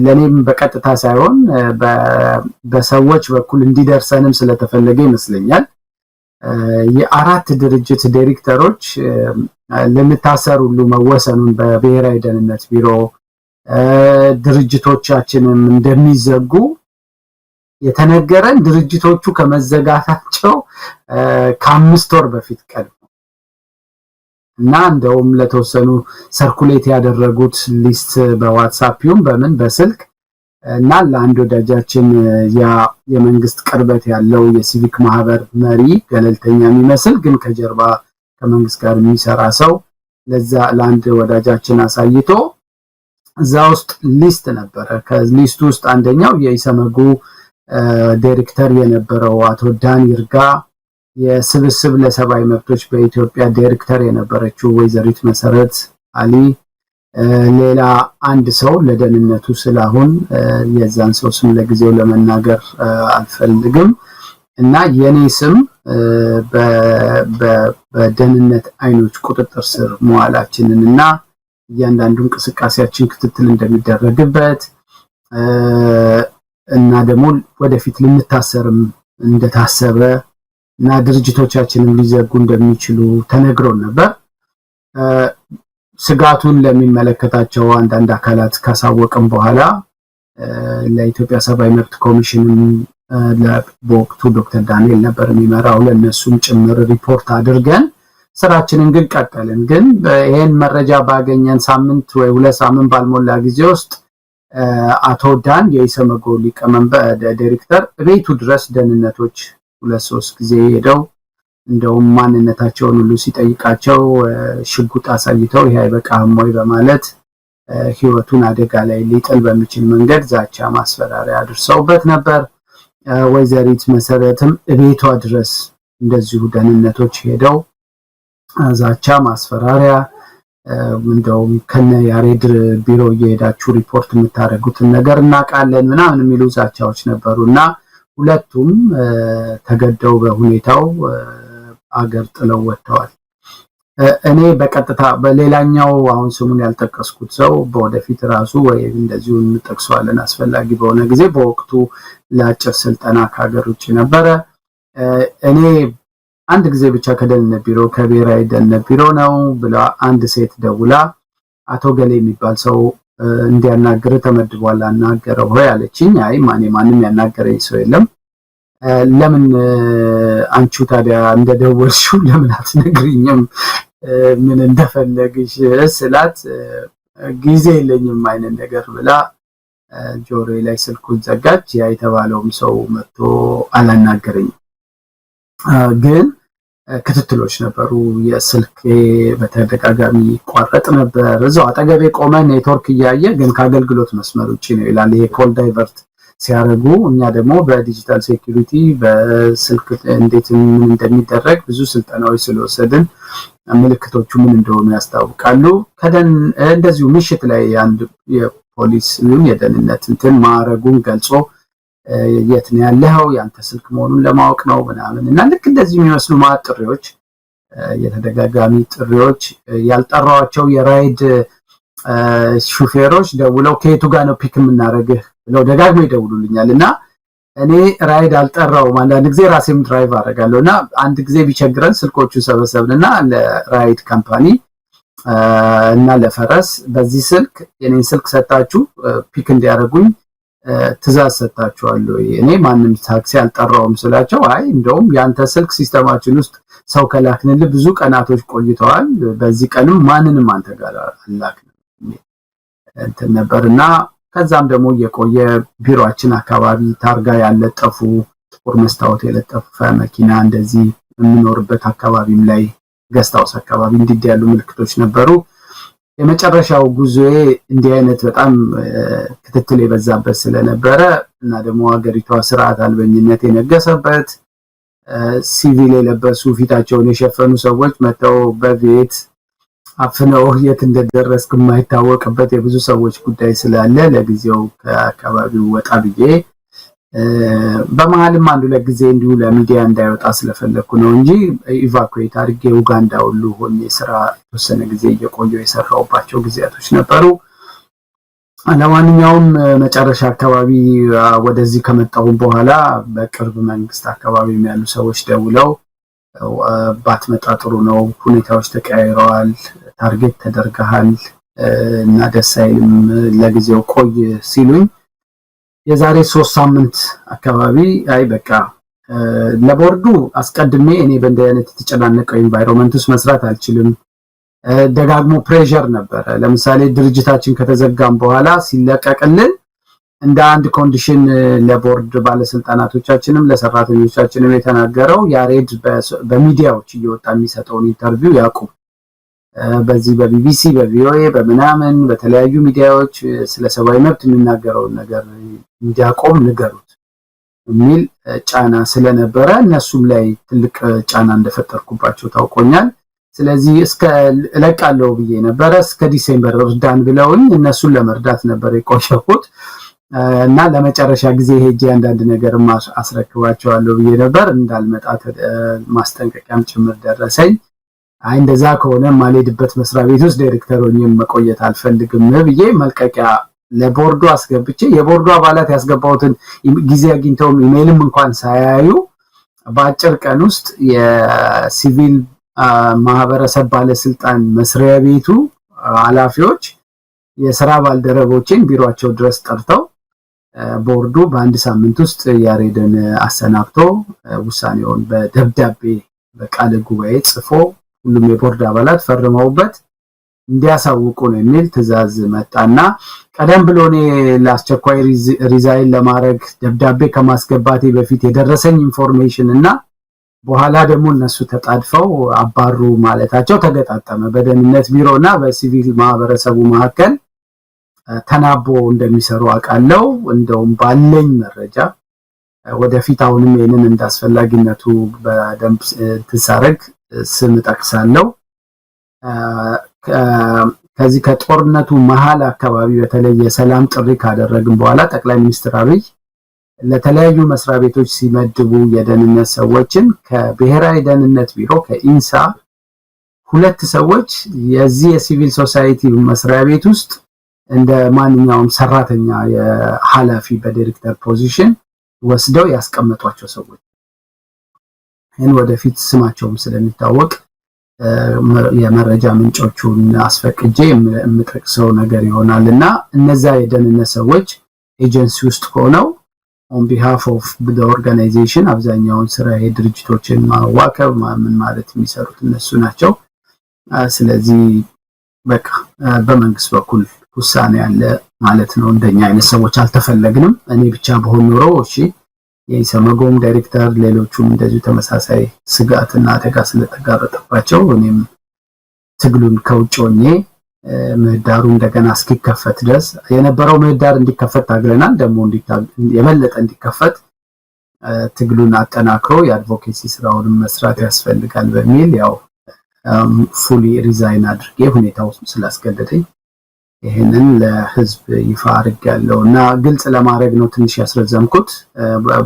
ለኔም በቀጥታ ሳይሆን በሰዎች በኩል እንዲደርሰንም ስለተፈለገ ይመስለኛል የአራት ድርጅት ዳይሬክተሮች ለምታሰሩ ሁሉ መወሰኑን በብሔራዊ ደህንነት ቢሮ ድርጅቶቻችንም እንደሚዘጉ የተነገረን ድርጅቶቹ ከመዘጋታቸው ከ5 ወር በፊት ቀድሞ እና እንደውም ለተወሰኑ ሰርኩሌት ያደረጉት ሊስት በዋትስአፕም በምን በስልክ እና ለአንድ ወዳጃችን ያ የመንግስት ቅርበት ያለው የሲቪክ ማህበር መሪ ገለልተኛ የሚመስል ግን ከጀርባ ከመንግስት ጋር የሚሰራ ሰው ለዛ ለአንድ ወዳጃችን አሳይቶ እዛ ውስጥ ሊስት ነበረ ከሊስቱ ውስጥ አንደኛው የኢሰመጉ ዳይሬክተር የነበረው አቶ ዳን ይርጋ የስብስብ ለሰብአዊ መብቶች በኢትዮጵያ ዳይሬክተር የነበረችው ወይዘሪት መሰረት አሊ ሌላ አንድ ሰው ለደህንነቱ ስላሁን የዛን ሰው ስም ለጊዜው ለመናገር አልፈልግም እና የኔ ስም በደህንነት አይኖች ቁጥጥር ስር መዋላችንንና እያንዳንዱ እንቅስቃሴያችን ክትትል እንደሚደረግበት እና ደግሞ ወደፊት ልንታሰርም እንደታሰበ እና ድርጅቶቻችንን ሊዘጉ እንደሚችሉ ተነግሮን ነበር ስጋቱን ለሚመለከታቸው አንዳንድ አካላት ካሳወቅን በኋላ ለኢትዮጵያ ሰብአዊ መብት ኮሚሽን ለቦክቱ ዶክተር ዳንኤል ነበር የሚመራው ለነሱም ጭምር ሪፖርት አድርገን ስራችንን ግን ቀጠልን ግን ይሄን መረጃ ባገኘን ሳምንት ወይ 2 ሳምንት ባልሞላ ጊዜ ውስጥ አቶ ዳን የኢሰመጉ ሊቀመንበር ዳይሬክተር ቤቱ ድረስ ደህንነቶች 2-3 ጊዜ ሄደው እንደውም ማንነታቸውን ሁሉ ሲጠይቃቸው ሽጉጥ አሳይተው ይሄ አይበቃም ወይ በማለት ህይወቱን አደጋ ላይ ሊጥል በሚችል መንገድ ዛቻ ማስፈራሪያ አድርሰውበት ነበር ወይዘሪት መሰረትም ቤቷ ድረስ እንደዚሁ ደህንነቶች ሄደው ዛቻ ማስፈራሪያ እንደውም ከነ ያሬድ ቢሮ እየሄዳችሁ ሪፖርት የምታረጉትን ነገር እናቃለን ምናምን የሚሉ ዛቻዎች ነበሩና ሁለቱም ተገደው በሁኔታው አገር ጥለው ወጥተዋል እኔ በቀጥታ በሌላኛው አሁን ስሙን ያልተቀስኩት ሰው በወደፊት ራሱ ወይ እንደዚሁ እንጠቅሰዋለን አስፈላጊ በሆነ ጊዜ በወቅቱ ለአጭር ስልጠና ከሀገር ውጭ ነበረ እኔ አንድ ጊዜ ብቻ ከደህንነት ቢሮ ከብሔራዊ ደህንነት ቢሮ ነው ብላ አንድ ሴት ደውላ አቶ ገሌ የሚባል ሰው እንዲያናገር ተመድቧል አናገረው ሆይ አለችኝ አይ ማንም ያናገረኝ ሰው የለም ለምን አንቺ ታዲያ እንደደወልሽው ለምን አትነግሪኝም ምን እንደፈለግሽ ስላት ጊዜ የለኝም አይነት ነገር ብላ ጆሮዬ ላይ ስልኩን ዘጋች ያ የተባለውም ሰው መጥቶ አላናገረኝም ግን ክትትሎች ነበሩ የስልክ በተደጋጋሚ ቋረጥ ነበር እዛው አጠገቤ ቆመ ኔትወርክ ያያየ ግን ከአገልግሎት መስመር ውጪ ነው ይላል ይሄ ኮል ዳይቨርት ሲያረጉ እኛ ደግሞ በዲጂታል ሴኩሪቲ በስልክ እንዴት ምን እንደሚደረግ ብዙ ስልጠናዎች ስለወሰድን ምልክቶቹ ምን እንደሆኑ ያስታውቃሉ ከደን እንደዚሁ ምሽት ላይ አንድ የፖሊስ የደህንነት እንትን ማረጉን ገልጾ የት ነው ያለው ያንተ ስልክ መሆኑን ለማወቅ ነው ምናምን እና ልክ እንደዚህ የሚመስሉ ማጥሪዎች የተደጋጋሚ ጥሪዎች ያልጠራዋቸው የራይድ ሹፌሮች ደውለው ከየቱ ጋር ነው ፒክ የምናረግህ ብለው ደጋግመው ይደውሉልኛልና እኔ ራይድ አልጠራውም አንዳንድ ጊዜ ራሴም ድራይቭ አደርጋለሁና አንድ ጊዜ ቢቸግረን ስልኮቹን ሰበሰብንና ለራይድ ካምፓኒ እና ለፈረስ በዚህ ስልክ የኔን ስልክ ሰጣችሁ ፒክ እንዲያረጉኝ ትዛዝ ሰጣችኋለሁ እኔ ማንንም ታክሲ አልጠራውም ስላቸው አይ እንደውም ያንተ ስልክ ሲስተማችን ውስጥ ሰው ከላክንል ብዙ ቀናቶች ቆይተዋል በዚህ ቀንም ማንንም አንተ ጋር አላክንም እንትን ነበርና ከዛም ደግሞ የቆየ ቢሮአችን አካባቢ ታርጋ ያለጠፉ ጥቁር መስታወት የለጠፈ መኪና እንደዚህ የምኖርበት አካባቢም ላይ ገስታውስ አካባቢ እንዲህ ያሉ ምልክቶች ነበሩ የመጨረሻው ጉዞዬ እንዲህ አይነት በጣም ክትትል የበዛበት ስለነበረ እና ደግሞ ሀገሪቷ ስርዓት አልበኝነት የነገሰበት ሲቪል የለበሱ ፊታቸውን የሸፈኑ ሰዎች መተው በቤት አፍነው የት እንደደረስኩ የማይታወቅበት የብዙ ሰዎች ጉዳይ ስላለ ለጊዜው ከአካባቢው ወጣ ብዬ በመሃልም አንዱ ለጊዜ እንዲሁ ለሚዲያ እንዳይወጣ ስለፈለኩ ነው እንጂ ኢቫኩዌት አድርጌ ኡጋንዳ ሁሉ ሆኜ ስራ ተወሰነ ጊዜ እየቆየሁ የሰራሁባቸው ጊዜያቶች ነበሩ ለማንኛውም መጨረሻ አካባቢ ወደዚህ ከመጣሁ በኋላ በቅርብ መንግስት አካባቢ ያሉ ሰዎች ደውለው ባትመጣ ጥሩ ነው፣ ሁኔታዎች ተቀያይረዋል፣ ታርጌት ተደርገሃል እና ደስ አይልም ለጊዜው ቆይ ሲሉኝ የዛሬ 3 ሳምንት አካባቢ አይ በቃ ለቦርዱ አስቀድሜ እኔ በእንዲህ አይነት የተጨናነቀው ኢንቫይሮንመንት ውስጥ መስራት አልችልም። ደጋግሞ ፕሬሸር ነበረ። ለምሳሌ ድርጅታችን ከተዘጋም በኋላ ሲለቀቅልን እንደ አንድ ኮንዲሽን ለቦርድ ባለስልጣናቶቻችንም ለሰራተኞቻችንም የተናገረው ያሬድ በሚዲያዎች እየወጣ የሚሰጠውን ኢንተርቪው ያቁም፣ በዚህ በቢቢሲ በቪኦኤ በምናምን በተለያዩ ሚዲያዎች ስለ ሰብአዊ መብት የሚናገረውን ነገር እንዲያቆም ንገሩት የሚል ጫና ስለነበረ እነሱም ላይ ትልቅ ጫና እንደፈጠርኩባቸው ታውቆኛል። ስለዚህ እስከ እለቃለሁ ብዬ ነበር እስከ ዲሴምበር እርዳን ብለውኝ እነሱን ለመርዳት ነበር የቆየሁት እና ለመጨረሻ ጊዜ ሄጄ አንዳንድ ነገር አስረክባቸዋለሁ ብዬ ነበር። እንዳልመጣ ማስጠንቀቂያም ጭምር ደረሰኝ። አይ እንደዛ ከሆነ ማልሄድበት መስሪያ ቤት ውስጥ ዳይሬክተር ሆኜ መቆየት አልፈልግም ብዬ መልቀቂያ ለቦርዱ አስገብቼ የቦርዱ አባላት ያስገባውትን ጊዜ አግኝተው ኢሜይልም እንኳን ሳያዩ በአጭር ቀን ውስጥ የሲቪል ማህበረሰብ ባለስልጣን መስሪያ ቤቱ ኃላፊዎች የሥራ ባልደረቦችን ቢሮአቸው ድረስ ጠርተው ቦርዱ በአንድ ሳምንት ውስጥ ያሬድን አሰናብቶ ውሳኔውን በደብዳቤ በቃለ ጉባኤ ጽፎ ሁሉም የቦርድ አባላት ፈርመውበት እንዲያሳውቁ ነው የሚል ትዕዛዝ መጣና ቀደም ብሎ እኔ ለአስቸኳይ ሪዛይን ለማድረግ ደብዳቤ ከማስገባቴ በፊት የደረሰኝ ኢንፎርሜሽን እና በኋላ ደግሞ እነሱ ተጣድፈው አባሩ ማለታቸው ተገጣጠመ። በደህንነት ቢሮና በሲቪል ማህበረሰቡ መካከል ተናቦ እንደሚሰሩ አውቃለሁ። እንደውም ባለኝ መረጃ ወደፊት አሁንም ይሄንን እንዳስፈላጊነቱ በደንብ ተሳረግ ስም ጠቅሳለሁ። ከዚህ ከጦርነቱ መሃል አካባቢ በተለይ የሰላም ጥሪ ካደረግን በኋላ ጠቅላይ ሚኒስትር አብይ ለተለያዩ መስሪያ ቤቶች ሲመድቡ የደህንነት ሰዎችን ከብሔራዊ ደህንነት ቢሮ ከኢንሳ 2 ሰዎች የዚህ የሲቪል ሶሳይቲ መስሪያ ቤት ውስጥ እንደ ማንኛውም ሰራተኛ የኃላፊ በዳይሬክተር ፖዚሽን ወስደው ያስቀመጧቸው ሰዎች ይህን ወደፊት ስማቸውም ስለሚታወቅ የመረጃ ምንጮቹን አስፈቅጄ የምጠቅሰው ነገር ይሆናልና እነዛ የደህንነት ሰዎች ኤጀንሲ ውስጥ ሆነው on behalf of the organization አብዛኛውን ስራ የድርጅቶችን ማዋከብ ምን ማለት የሚሰሩት እነሱ ናቸው። ስለዚህ በቃ በመንግስት በኩል ውሳኔ ያለ ማለት ነው። እንደኛ አይነት ሰዎች አልተፈለግንም። እኔ ብቻ በሆን ኖሮ እሺ የኢሰመጎም ዳይሬክተር ሌሎቹም እንደዚሁ ተመሳሳይ ስጋትና አደጋ ስለተጋረጠባቸው እኔም ትግሉን ከውጭ ሆኜ ምህዳሩ እንደገና እስኪከፈት ድረስ የነበረው ምህዳር እንዲከፈት ታግለናል። ደግሞ የበለጠ እንዲከፈት ትግሉን አጠናክሮ የአድቮኬሲ ስራውን መስራት ያስፈልጋል በሚል ያው ፉሊ ሪዛይን አድርጌ ሁኔታው ስላስገደደኝ ይሄንን ለህዝብ ይፋ አድርጌያለሁና ግልጽ ለማድረግ ነው ትንሽ ያስረዘምኩት።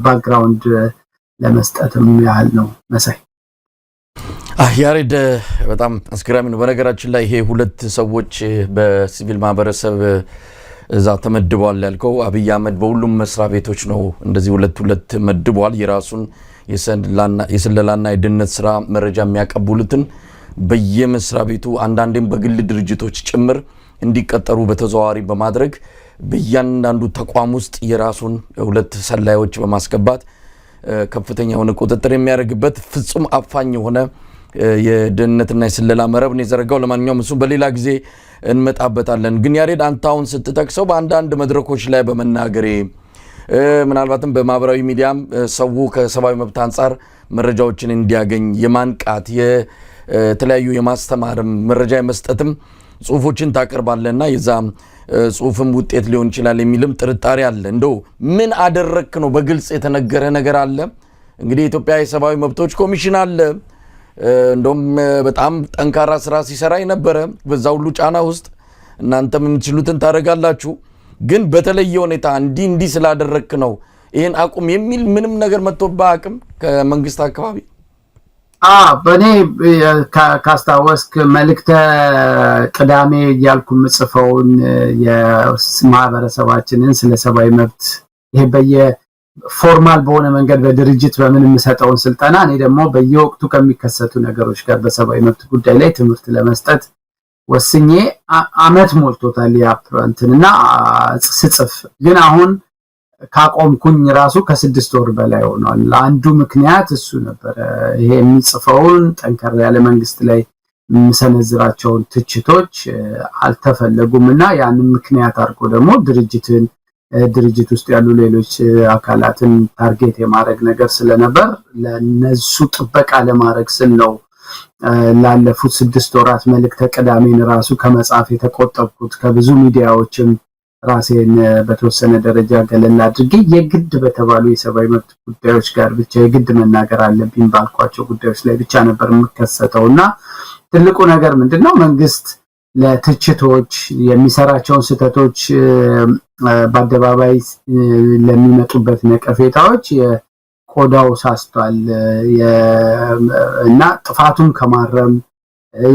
ባክግራውንድ ለመስጠትም ያህል ነው መሳይ። ያሬድ በጣም አስገራሚ ነው። በነገራችን ላይ ይሄ 2 ሰዎች በሲቪል ማህበረሰብ እዛ ተመድበዋል ያልከው አብይ አህመድ በሁሉም መስሪያ ቤቶች ነው እንደዚህ 2 መድበዋል። የራሱን የስለላና የደህንነት ስራ መረጃ የሚያቀብሉትን በየመስሪያ ቤቱ አንዳንዴም በግል ድርጅቶች ጭምር እንዲቀጠሩ በተዘዋዋሪ በማድረግ በእያንዳንዱ ተቋም ውስጥ የራሱን 2 ሰላዮች በማስገባት ከፍተኛ የሆነ ቁጥጥር የሚያደርግበት ፍጹም አፋኝ የሆነ የደህንነትና የስለላ መረብ ነው የዘረጋው። ለማንኛውም እሱ በሌላ ጊዜ እንመጣበታለን። ግን ያሬድ አንተ አሁን ስትጠቅሰው በአንዳንድ መድረኮች ላይ በመናገሬ ምናልባትም በማህበራዊ ሚዲያም ሰው ከሰብአዊ መብት አንፃር መረጃዎችን እንዲያገኝ የማንቃት የተለያዩ የማስተማርም መረጃ የመስጠትም ጽሁፎችን ታቀርባለና የዛ ጽሁፍም ውጤት ሊሆን ይችላል የሚልም ጥርጣሬ አለ። እንደው ምን አደረክ ነው በግልጽ የተነገረ ነገር አለ? እንግዲህ የኢትዮጵያ የሰብአዊ መብቶች ኮሚሽን አለ እንደውም በጣም ጠንካራ ስራ ሲሰራ የነበረ በዛ ሁሉ ጫና ውስጥ እናንተም የምትችሉትን ታደርጋላችሁ። ግን በተለየ ሁኔታ እንዲህ ስላደረክ ነው ይሄን አቁም የሚል ምንም ነገር መጥቶባ አቅም ከመንግስት አካባቢ በኔ ካስታወስክ መልእክተ ቅዳሜ ያልኩ ምጽፈውን የማህበረሰባችንን ስለ ሰብአዊ መብት ይሄ ፎርማል በሆነ መንገድ በድርጅት በምን የምሰጠውን ስልጠና እኔ ደግሞ በየወቅቱ ከሚከሰቱ ነገሮች ጋር በሰብአዊ መብት ጉዳይ ላይ ትምህርት ለመስጠት ወስኜ አመት ሞልቶታል ያፕራንትና ስጽፍ ግን አሁን ካቆምኩኝ ራሱ ከ6 ወር በላይ ሆኗል። አንዱ ምክንያት እሱ ነበር። ይሄ የሚጽፈውን ጠንከር ያለ መንግስት ላይ የሚሰነዝራቸውን ትችቶች አልተፈለጉምና ያንን ምክንያት አድርጎ ደግሞ ድርጅት ውስጥ ያሉ ሌሎች አካላትን ታርጌት የማድረግ ነገር ስለነበር ለነሱ ጥበቃ ለማድረግ ስል ነው ላለፉት 6 ወራት መልእክተ ቅዳሜን ራሱ ከመጻፍ የተቆጠብኩት። ከብዙ ሚዲያዎችም ራሴን በተወሰነ ደረጃ ገለል አድርጌ የግድ በተባሉ የሰብአዊ መብት ጉዳዮች ጋር ብቻ የግድ መናገር አለብኝ ባልኳቸው ጉዳዮች ላይ ብቻ ነበር የምከሰተውና ትልቁ ነገር ምንድነው መንግስት ለትችቶች የሚሰራቸውን ስህተቶች በአደባባይ ለሚመጡበት ነቀፌታዎች የቆዳው ሳስቷል እና ጥፋቱን ከማረም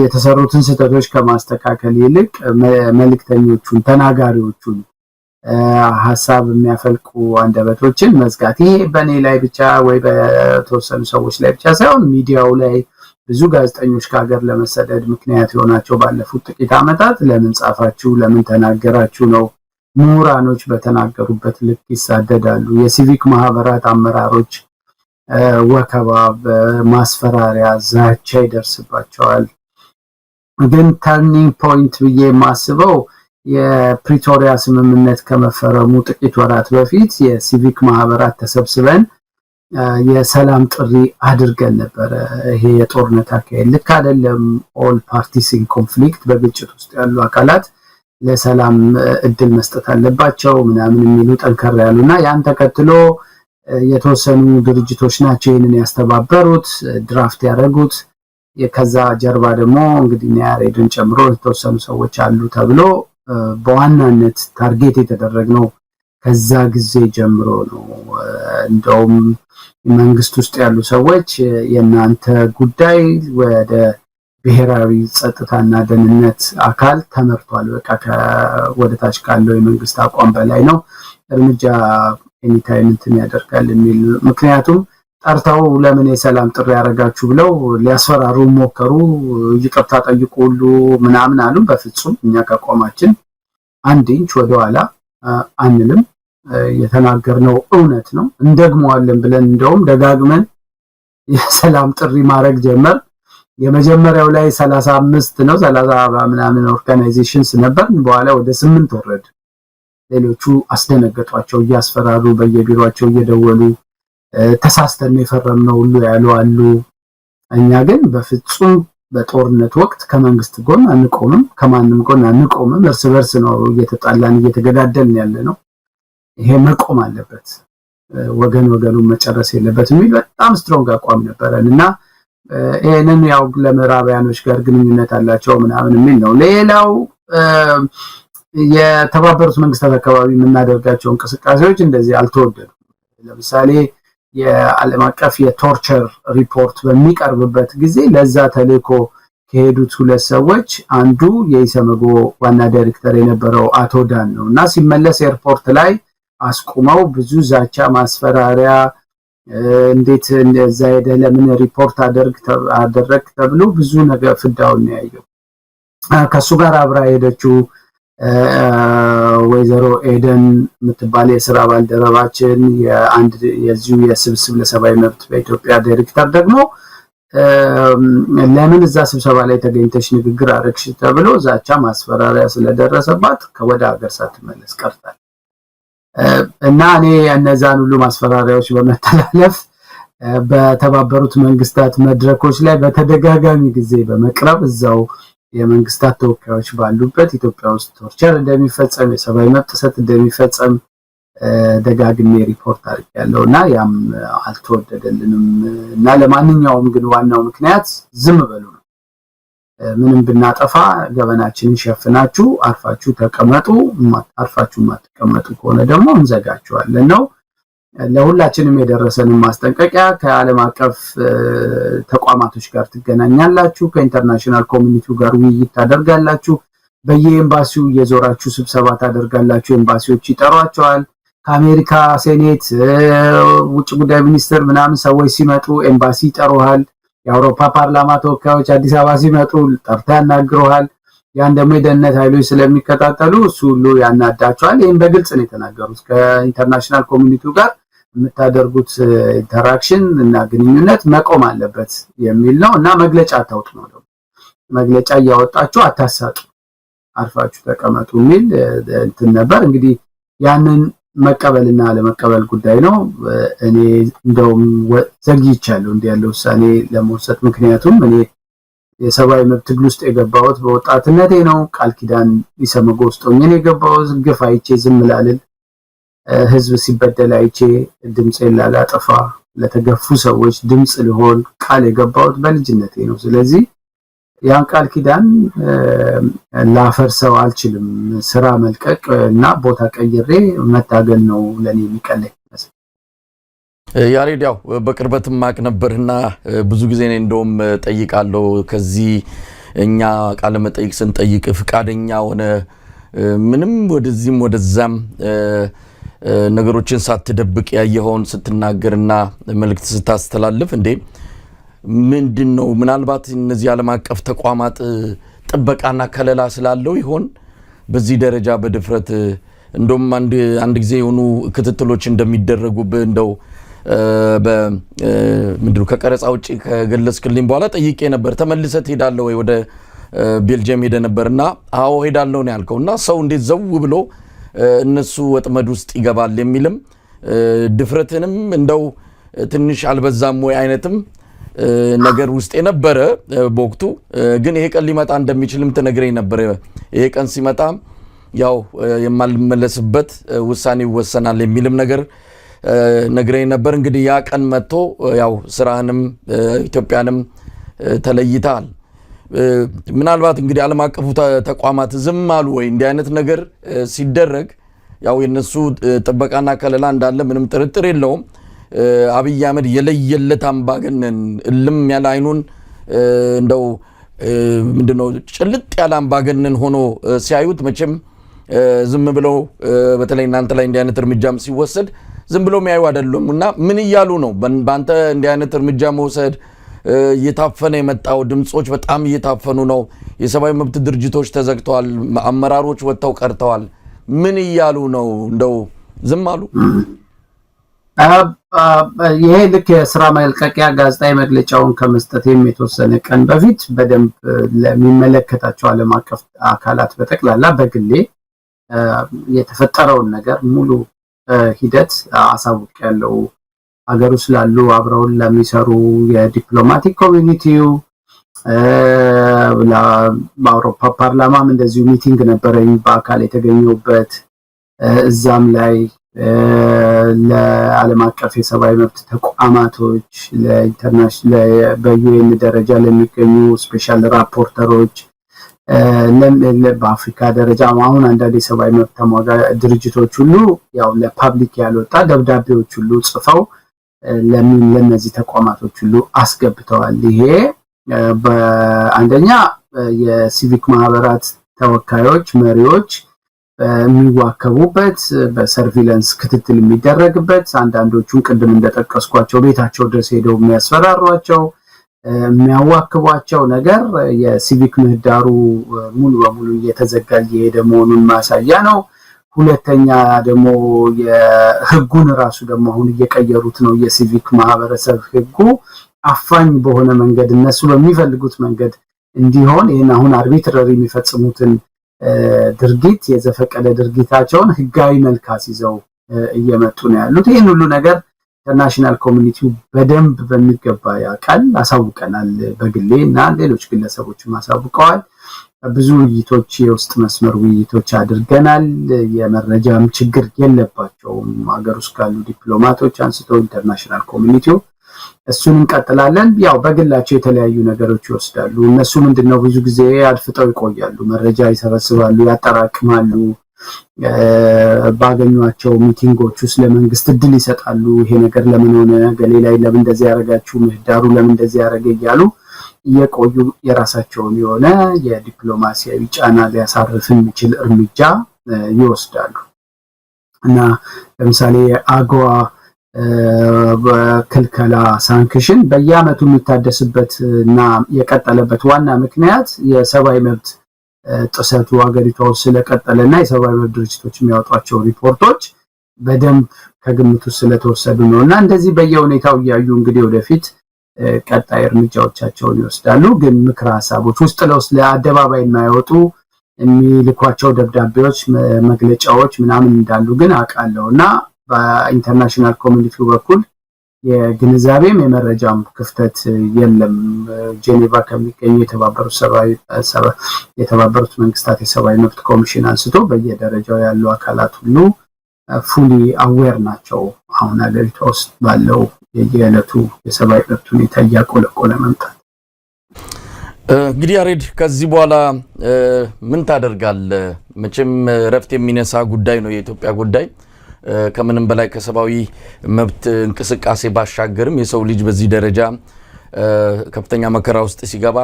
የተሰሩትን ስህተቶች ከማስተካከል ይልቅ መልእክተኞቹን ተናጋሪዎቹን ሐሳብ የሚያፈልቁ አንደበቶችን መዝጋት ይሄ በኔ ላይ ብቻ ወይ በተወሰኑ ሰዎች ላይ ብቻ ሳይሆን ሚዲያው ላይ ብዙ ጋዜጠኞች ከሀገር ለመሰደድ ምክንያት የሆናቸው ባለፉት ጥቂት ዓመታት ለምን ጻፋችሁ ለምን ተናገራችሁ ነው። ምሁራኖች በተናገሩበት ልክ ይሳደዳሉ። የሲቪክ ማህበራት አመራሮች ወከባ በማስፈራሪያ ዛቻ ይደርስባቸዋል። ግን ተርኒንግ ፖይንት ብዬ ማስበው የፕሪቶሪያ ስምምነት ከመፈረሙ ጥቂት ወራት በፊት የሲቪክ ማህበራት ተሰብስበን የሰላም ጥሪ አድርገን ነበር። ይሄ የጦርነት አካሄድ ልክ አይደለም፣ ኦል ፓርቲስ ኢን ኮንፍሊክት በግጭት ውስጥ ያሉ አካላት ለሰላም እድል መስጠት አለባቸው ምናምን የሚሉ ጠንከር ያሉና ያን ተከትሎ የተወሰኑ ድርጅቶች ናቸው ይሄንን ያስተባበሩት ድራፍት ያደረጉት። ከዛ ጀርባ ደግሞ እንግዲህ ያሬድን ጨምሮ የተወሰኑ ሰዎች አሉ ተብሎ በዋናነት ታርጌት የተደረገው ከዛ ጊዜ ጀምሮ ነው። እንደውም መንግስት ውስጥ ያሉ ሰዎች የናንተ ጉዳይ ወደ ብሔራዊ ጸጥታና ደህንነት አካል ተመርቷል፣ በቃ ወደ ታች ካለው የመንግስት አቋም በላይ ነው፣ እርምጃ ኤኒታይም እንትን ያደርጋል የሚል ምክንያቱም ጠርተው ለምን የሰላም ጥሪ ያደርጋችሁ ብለው ሊያስፈራሩ ሞከሩ። ይቅርታ ጠይቁ ሁሉ ምናምን አሉ። በፍጹም እኛ ከቆማችን አንድ ኢንች ወደኋላ አንልም። የተናገርነው እውነት ነው እንደግመዋለን ብለን እንደውም ደጋግመን የሰላም ጥሪ ማድረግ ጀመር። የመጀመሪያው ላይ 35 ነው 30 ምናምን ኦርጋናይዜሽንስ ነበር። በኋላ ወደ 8 ወረድ። ሌሎቹ አስደነገጧቸው እያስፈራሩ በየቢሮአቸው እየደወሉ ተሳስተን የፈረምነው ሁሉ ያሉ አሉ። እኛ ግን በፍጹም በጦርነት ወቅት ከመንግስት ጎን አንቆምም፣ ከማንም ጎን አንቆምም። እርስ በርስ ነው እየተጣላን እየተገዳደልን ያለ ነው። ይሄ መቆም አለበት፣ ወገኑን መጨረስ የለበትም የሚል በጣም ስትሮንግ አቋም ነበረንና ይሄንን ያው ለምዕራባውያኖች ጋር ግንኙነት አላቸው ምናምን የሚል ነው። ሌላው የተባበሩት መንግስታት አካባቢ የምናደርጋቸው እንቅስቃሴዎች እንደዚህ አልተወደዱም። ለምሳሌ የዓለም አቀፍ የቶርቸር ሪፖርት በሚቀርብበት ጊዜ ለዛ ተልእኮ ከሄዱት ሁለት ሰዎች አንዱ የኢሰመጎ ዋና ዳይሬክተር የነበረው አቶ ዳን ነውና ሲመለስ ኤርፖርት ላይ አስቆመው ብዙ ዛቻ ማስፈራሪያ እንዴት እንደዛ ሄደ ለምን ሪፖርት አደረክ ተብሎ ብዙ ነገር ፍዳውን ያየው። ከሱ ጋር አብራ ሄደችው ወይዘሮ ኤደን የምትባል የሥራ ባልደረባችን የአንድ የዚሁ የስብስብ ለሰብአዊ መብት በኢትዮጵያ ዳይሬክተር ደግሞ ለምን እዛ ስብሰባ ላይ ተገኝተሽ ንግግር አረክሽ ተብሎ ዛቻ ማስፈራሪያ ስለደረሰባት ከወደ ሀገር ሳትመለስ ቀርታል። እና እኔ እነዛን ሁሉ ማስፈራሪያዎች በመተላለፍ በተባበሩት መንግስታት መድረኮች ላይ በተደጋጋሚ ጊዜ በመቅረብ እዛው የመንግስታት ተወካዮች ባሉበት ኢትዮጵያ ውስጥ ቶርቸር እንደሚፈጸም የሰብአዊ መብት ጥሰት እንደሚፈጸም ደጋግሜ ሪፖርት አድርጌያለሁና ያም አልተወደደልንም እና ለማንኛውም ግን ዋናው ምክንያት ዝም በሉ ነው። ምንም ብናጠፋ ገበናችንን ሸፍናችሁ አርፋችሁ ተቀመጡ፣ አርፋችሁ ማትቀመጡ ከሆነ ደግሞ እንዘጋችኋለን ነው። ለሁላችንም የደረሰን ማስጠንቀቂያ ከዓለም አቀፍ ተቋማቶች ጋር ትገናኛላችሁ ከኢንተርናሽናል ኮሚኒቲው ጋር ውይይት ታደርጋላችሁ በየኤምባሲው የዞራችሁ ስብሰባ ታደርጋላችሁ ኤምባሲዎች ይጠሯቸዋል ከአሜሪካ ሴኔት ውጭ ጉዳይ ሚኒስትር ምናምን ሰዎች ሲመጡ ኤምባሲ ይጠሩሃል የአውሮፓ ፓርላማ ተወካዮች አዲስ አበባ ሲመጡ ጠርታ ያናግሩሃል ያን ደግሞ የደህንነት ኃይሎች ስለሚከታተሉ እሱ ሁሉ ያናዳቸዋል ይሄን በግልጽ ነው የተናገሩት ከኢንተርናሽናል ኮሚኒቲው ጋር የምታደርጉት ኢንተራክሽን እና ግንኙነት መቆም አለበት የሚል ነው እና መግለጫ አታውጡ ነው መግለጫ ያወጣችሁ አታሳጡ አርፋችሁ ተቀመጡ ሚል እንትን ነበር እንግዲህ ያንን መቀበልና ለመቀበል ጉዳይ ነው እኔ እንደውም ዘግይቻለሁ እንዲያለው ሳኔ ለመውሰድ ምክንያቱም እኔ የሰብአዊ መብት ትግል ውስጥ የገባሁት በወጣትነቴ ነው ቃል ኪዳን ይሰመጎ ውስጥ ሆኜ የገባሁት ግፍ አይቼ ዝም ላልል ህዝብ ሲበደል አይቼ ድምጼን ላላጠፋ ለተገፉ ሰዎች ድምጽ ሊሆን ቃል የገባሁት በልጅነቴ ነው ስለዚህ ያን ቃል ኪዳን ላፈርሰው አልችልም ስራ መልቀቅ እና ቦታ ቀይሬ መታገል ነው ለኔ የሚቀለኝ ያሬድ ያው በቅርበትም ማቅ ነበርና ብዙ ጊዜ እኔ እንደውም ጠይቃለሁ ከዚህ እኛ ቃለ መጠይቅ ስንጠይቅ ፍቃደኛ ሆነ ምንም ወደዚህም ወደዛም ነገሮችን ሳትደብቅ ያየኸውን ስትናገርና መልእክት ስታስተላልፍ እንዴ ምንድነው ምናልባት እነዚህ ዓለም አቀፍ ተቋማት ጥበቃና ከለላ ስላለው ይሆን በዚህ ደረጃ በድፍረት እንደውም አንድ ጊዜ የሆኑ ክትትሎች እንደሚደረጉብህ እንደው በምንድነው ከቀረጻ ውጪ ከገለጽክልኝ በኋላ ጠይቄ ነበር ተመልሰት ሄዳለህ ወይ ወደ ቤልጂየም ሄደ ነበርና አዎ ሄዳለሁ ነው ያልከውና ሰው እንዴት ዘው ብሎ እነሱ ወጥመድ ውስጥ ይገባል የሚልም ድፍረትንም እንደው ትንሽ አልበዛም ወይ አይነትም ነገር ውስጥ የነበረ በወቅቱ ግን ይሄ ቀን ሊመጣ እንደሚችልም ተነግረኝ ነበር ይሄ ቀን ሲመጣ ያው የማልመለስበት ውሳኔ ይወሰናል የሚልም ነገር ነግረኝ ነበር እንግዲህ ያ ቀን መጥቶ ያው ስራህንም ኢትዮጵያንም ተለይታል ምናልባት እንግዲህ ዓለም አቀፉ ተቋማት ዝም አሉ ወይ እንዲህ አይነት ነገር ሲደረግ ያው የነሱ ጥበቃና ከለላ እንዳለ ምንም ጥርጥር የለውም አብይ አህመድ የለየለት አምባገነን እልም ያለ አይኑን እንደው ምንድነው ጭልጥ ያለ አምባገነን ሆኖ ሲያዩት መቼም ዝም ብለው በተለይ እናንተ ላይ እንዲህ አይነት እርምጃም ሲወሰድ ዝም ብለው የሚያዩ አይደሉምና ምን ይያሉ ነው በአንተ እንዲህ አይነት እርምጃ መውሰድ እየታፈነ የመጣው ድምጾች በጣም እየታፈኑ ነው የሰብአዊ መብት ድርጅቶች ተዘግተዋል አመራሮች ወጥተው ቀርተዋል ምን ይያሉ ነው እንደው ዝም አሉ ይሄ ልክ የስራ መልቀቂያ ጋዜጣዊ መግለጫውን ከመስጠት የተወሰነ ቀን በፊት በደንብ ለሚመለከታቸው ዓለም አቀፍ አካላት በተክላላ በግሌ የተፈጠረውን ነገር ሙሉ ሂደት አሳውቅ ያለው ሀገሩ ስላሉ አብረውን ለሚሰሩ የዲፕሎማቲክ ኮሚኒቲው በአውሮፓ ፓርላማም እንደዚሁ ሚቲንግ ነበረኝ በአካል የተገኘሁበት እዛም ላይ ለዓለም አቀፍ የሰብአዊ መብት ተቋማቶች ለኢንተርናሽናል በዩኤን ደረጃ ለሚገኙ ስፔሻል ራፖርተሮች በአፍሪካ ደረጃ አሁን አንዳንድ የሰብአዊ መብት ተሟጋች ድርጅቶች ሁሉ ያው ለፓብሊክ ያልወጣ ደብዳቤዎች ሁሉ ጽፈው ለነዚህ ተቋማቶች ሁሉ አስገብተዋል ይሄ በአንደኛ የሲቪክ ማህበራት ተወካዮች መሪዎች የሚዋከቡበት በሰርቪላንስ ክትትል የሚደረግበት አንዳንዶቹን ቅድም እንደተጠቀስኳቸው ቤታቸው ድረስ ሄደው የሚያስፈራሯቸው የሚያዋክቧቸው ነገር የሲቪክ ምህዳሩ ሙሉ በሙሉ እየተዘጋ እየሄደ መሆኑን ማሳያ ነው ሁለተኛ ደግሞ የህጉን ራሱ ደግሞ አሁን እየቀየሩት ነው የሲቪክ ማህበረሰብ ህጉ አፋኝ በሆነ መንገድ እነሱ በሚፈልጉት መንገድ እንዲሆን ይሄን አሁን አርቢትራሪ የሚፈጽሙትን ድርጊት የዘፈቀደ ድርጊታቸውን ህጋዊ መልክ አስይዘው እየመጡ ነው ያሉት ይሄን ሁሉ ነገር ኢንተርናሽናል ኮሚኒቲው በደንብ በሚገባ ያቃል አሳውቀናል በግሌና ሌሎች ግለሰቦችም አሳውቀዋል ብዙ ውይይቶች የውስጥ መስመር ውይይቶች አድርገናል የመረጃም ችግር የለባቸውም ሀገር ውስጥ ካሉ ዲፕሎማቶች አንስቶ ኢንተርናሽናል ኮሚኒቲው እሱን እንቀጥላለን ያው በግላቸው የተለያዩ ነገሮች ይወስዳሉ እነሱ ምንድነው ብዙ ጊዜ አድፍጠው ይቆያሉ መረጃ ይሰበስባሉ ያጠራቅማሉ ባገኙአቸው ሚቲንጎች ውስጥ ለመንግስት እድል ይሰጣሉ። ይሄ ነገር ለምን ሆነ፣ ገሌ ላይ ለምን እንደዚህ ያደረጋችሁ፣ ምህዳሩ ለምን እንደዚህ ያደረገ እያሉ እየቆዩ የራሳቸውን የሆነ የዲፕሎማሲያዊ ጫና ሊያሳርፍ የሚችል እርምጃ ይወስዳሉ እና ለምሳሌ አጎዋ በክልከላ ሳንክሽን በየአመቱ የሚታደስበት እና የቀጠለበት ዋና ምክንያት የሰብአዊ መብት ጥሰቱ ሀገሪቷ ውስጥ ስለቀጠለና የሰብአዊ መብት ድርጅቶች የሚያወጧቸው ሪፖርቶች በደንብ ከግምት ውስጥ ስለተወሰዱ ነው እና እንደዚህ በየሁኔታው እያዩ እንግዲህ ወደፊት ቀጣይ እርምጃዎቻቸውን ይወስዳሉ። ግን ምክረ ሀሳቦች ውስጥ ለውስጥ ለአደባባይ የማይወጡ የሚልኳቸው ደብዳቤዎች፣ መግለጫዎች ምናምን እንዳሉ ግን አውቃለሁና በኢንተርናሽናል ኮሚኒቲው በኩል የግንዛቤም የመረጃም ክፍተት የለም። ጄኔቫ ከሚገኙ የተባበሩት መንግስታት የሰብአዊ መብት ኮሚሽን አንስቶ በየደረጃው ያሉ አካላት ሁሉ ፉሊ አዌር ናቸው። አሁን ሀገሪቷ ውስጥ ባለው የየዕለቱ የሰብአዊ መብት ሁኔታ እያቆለቆለ መምጣት። እንግዲህ ያሬድ ከዚህ በኋላ ምን ታደርጋለህ? መቼም ረፍት የሚነሳ ጉዳይ ነው የኢትዮጵያ ጉዳይ። ከምንም በላይ ከሰብአዊ መብት እንቅስቃሴ ባሻገርም የሰው ልጅ በዚህ ደረጃ ከፍተኛ መከራ ውስጥ ሲገባ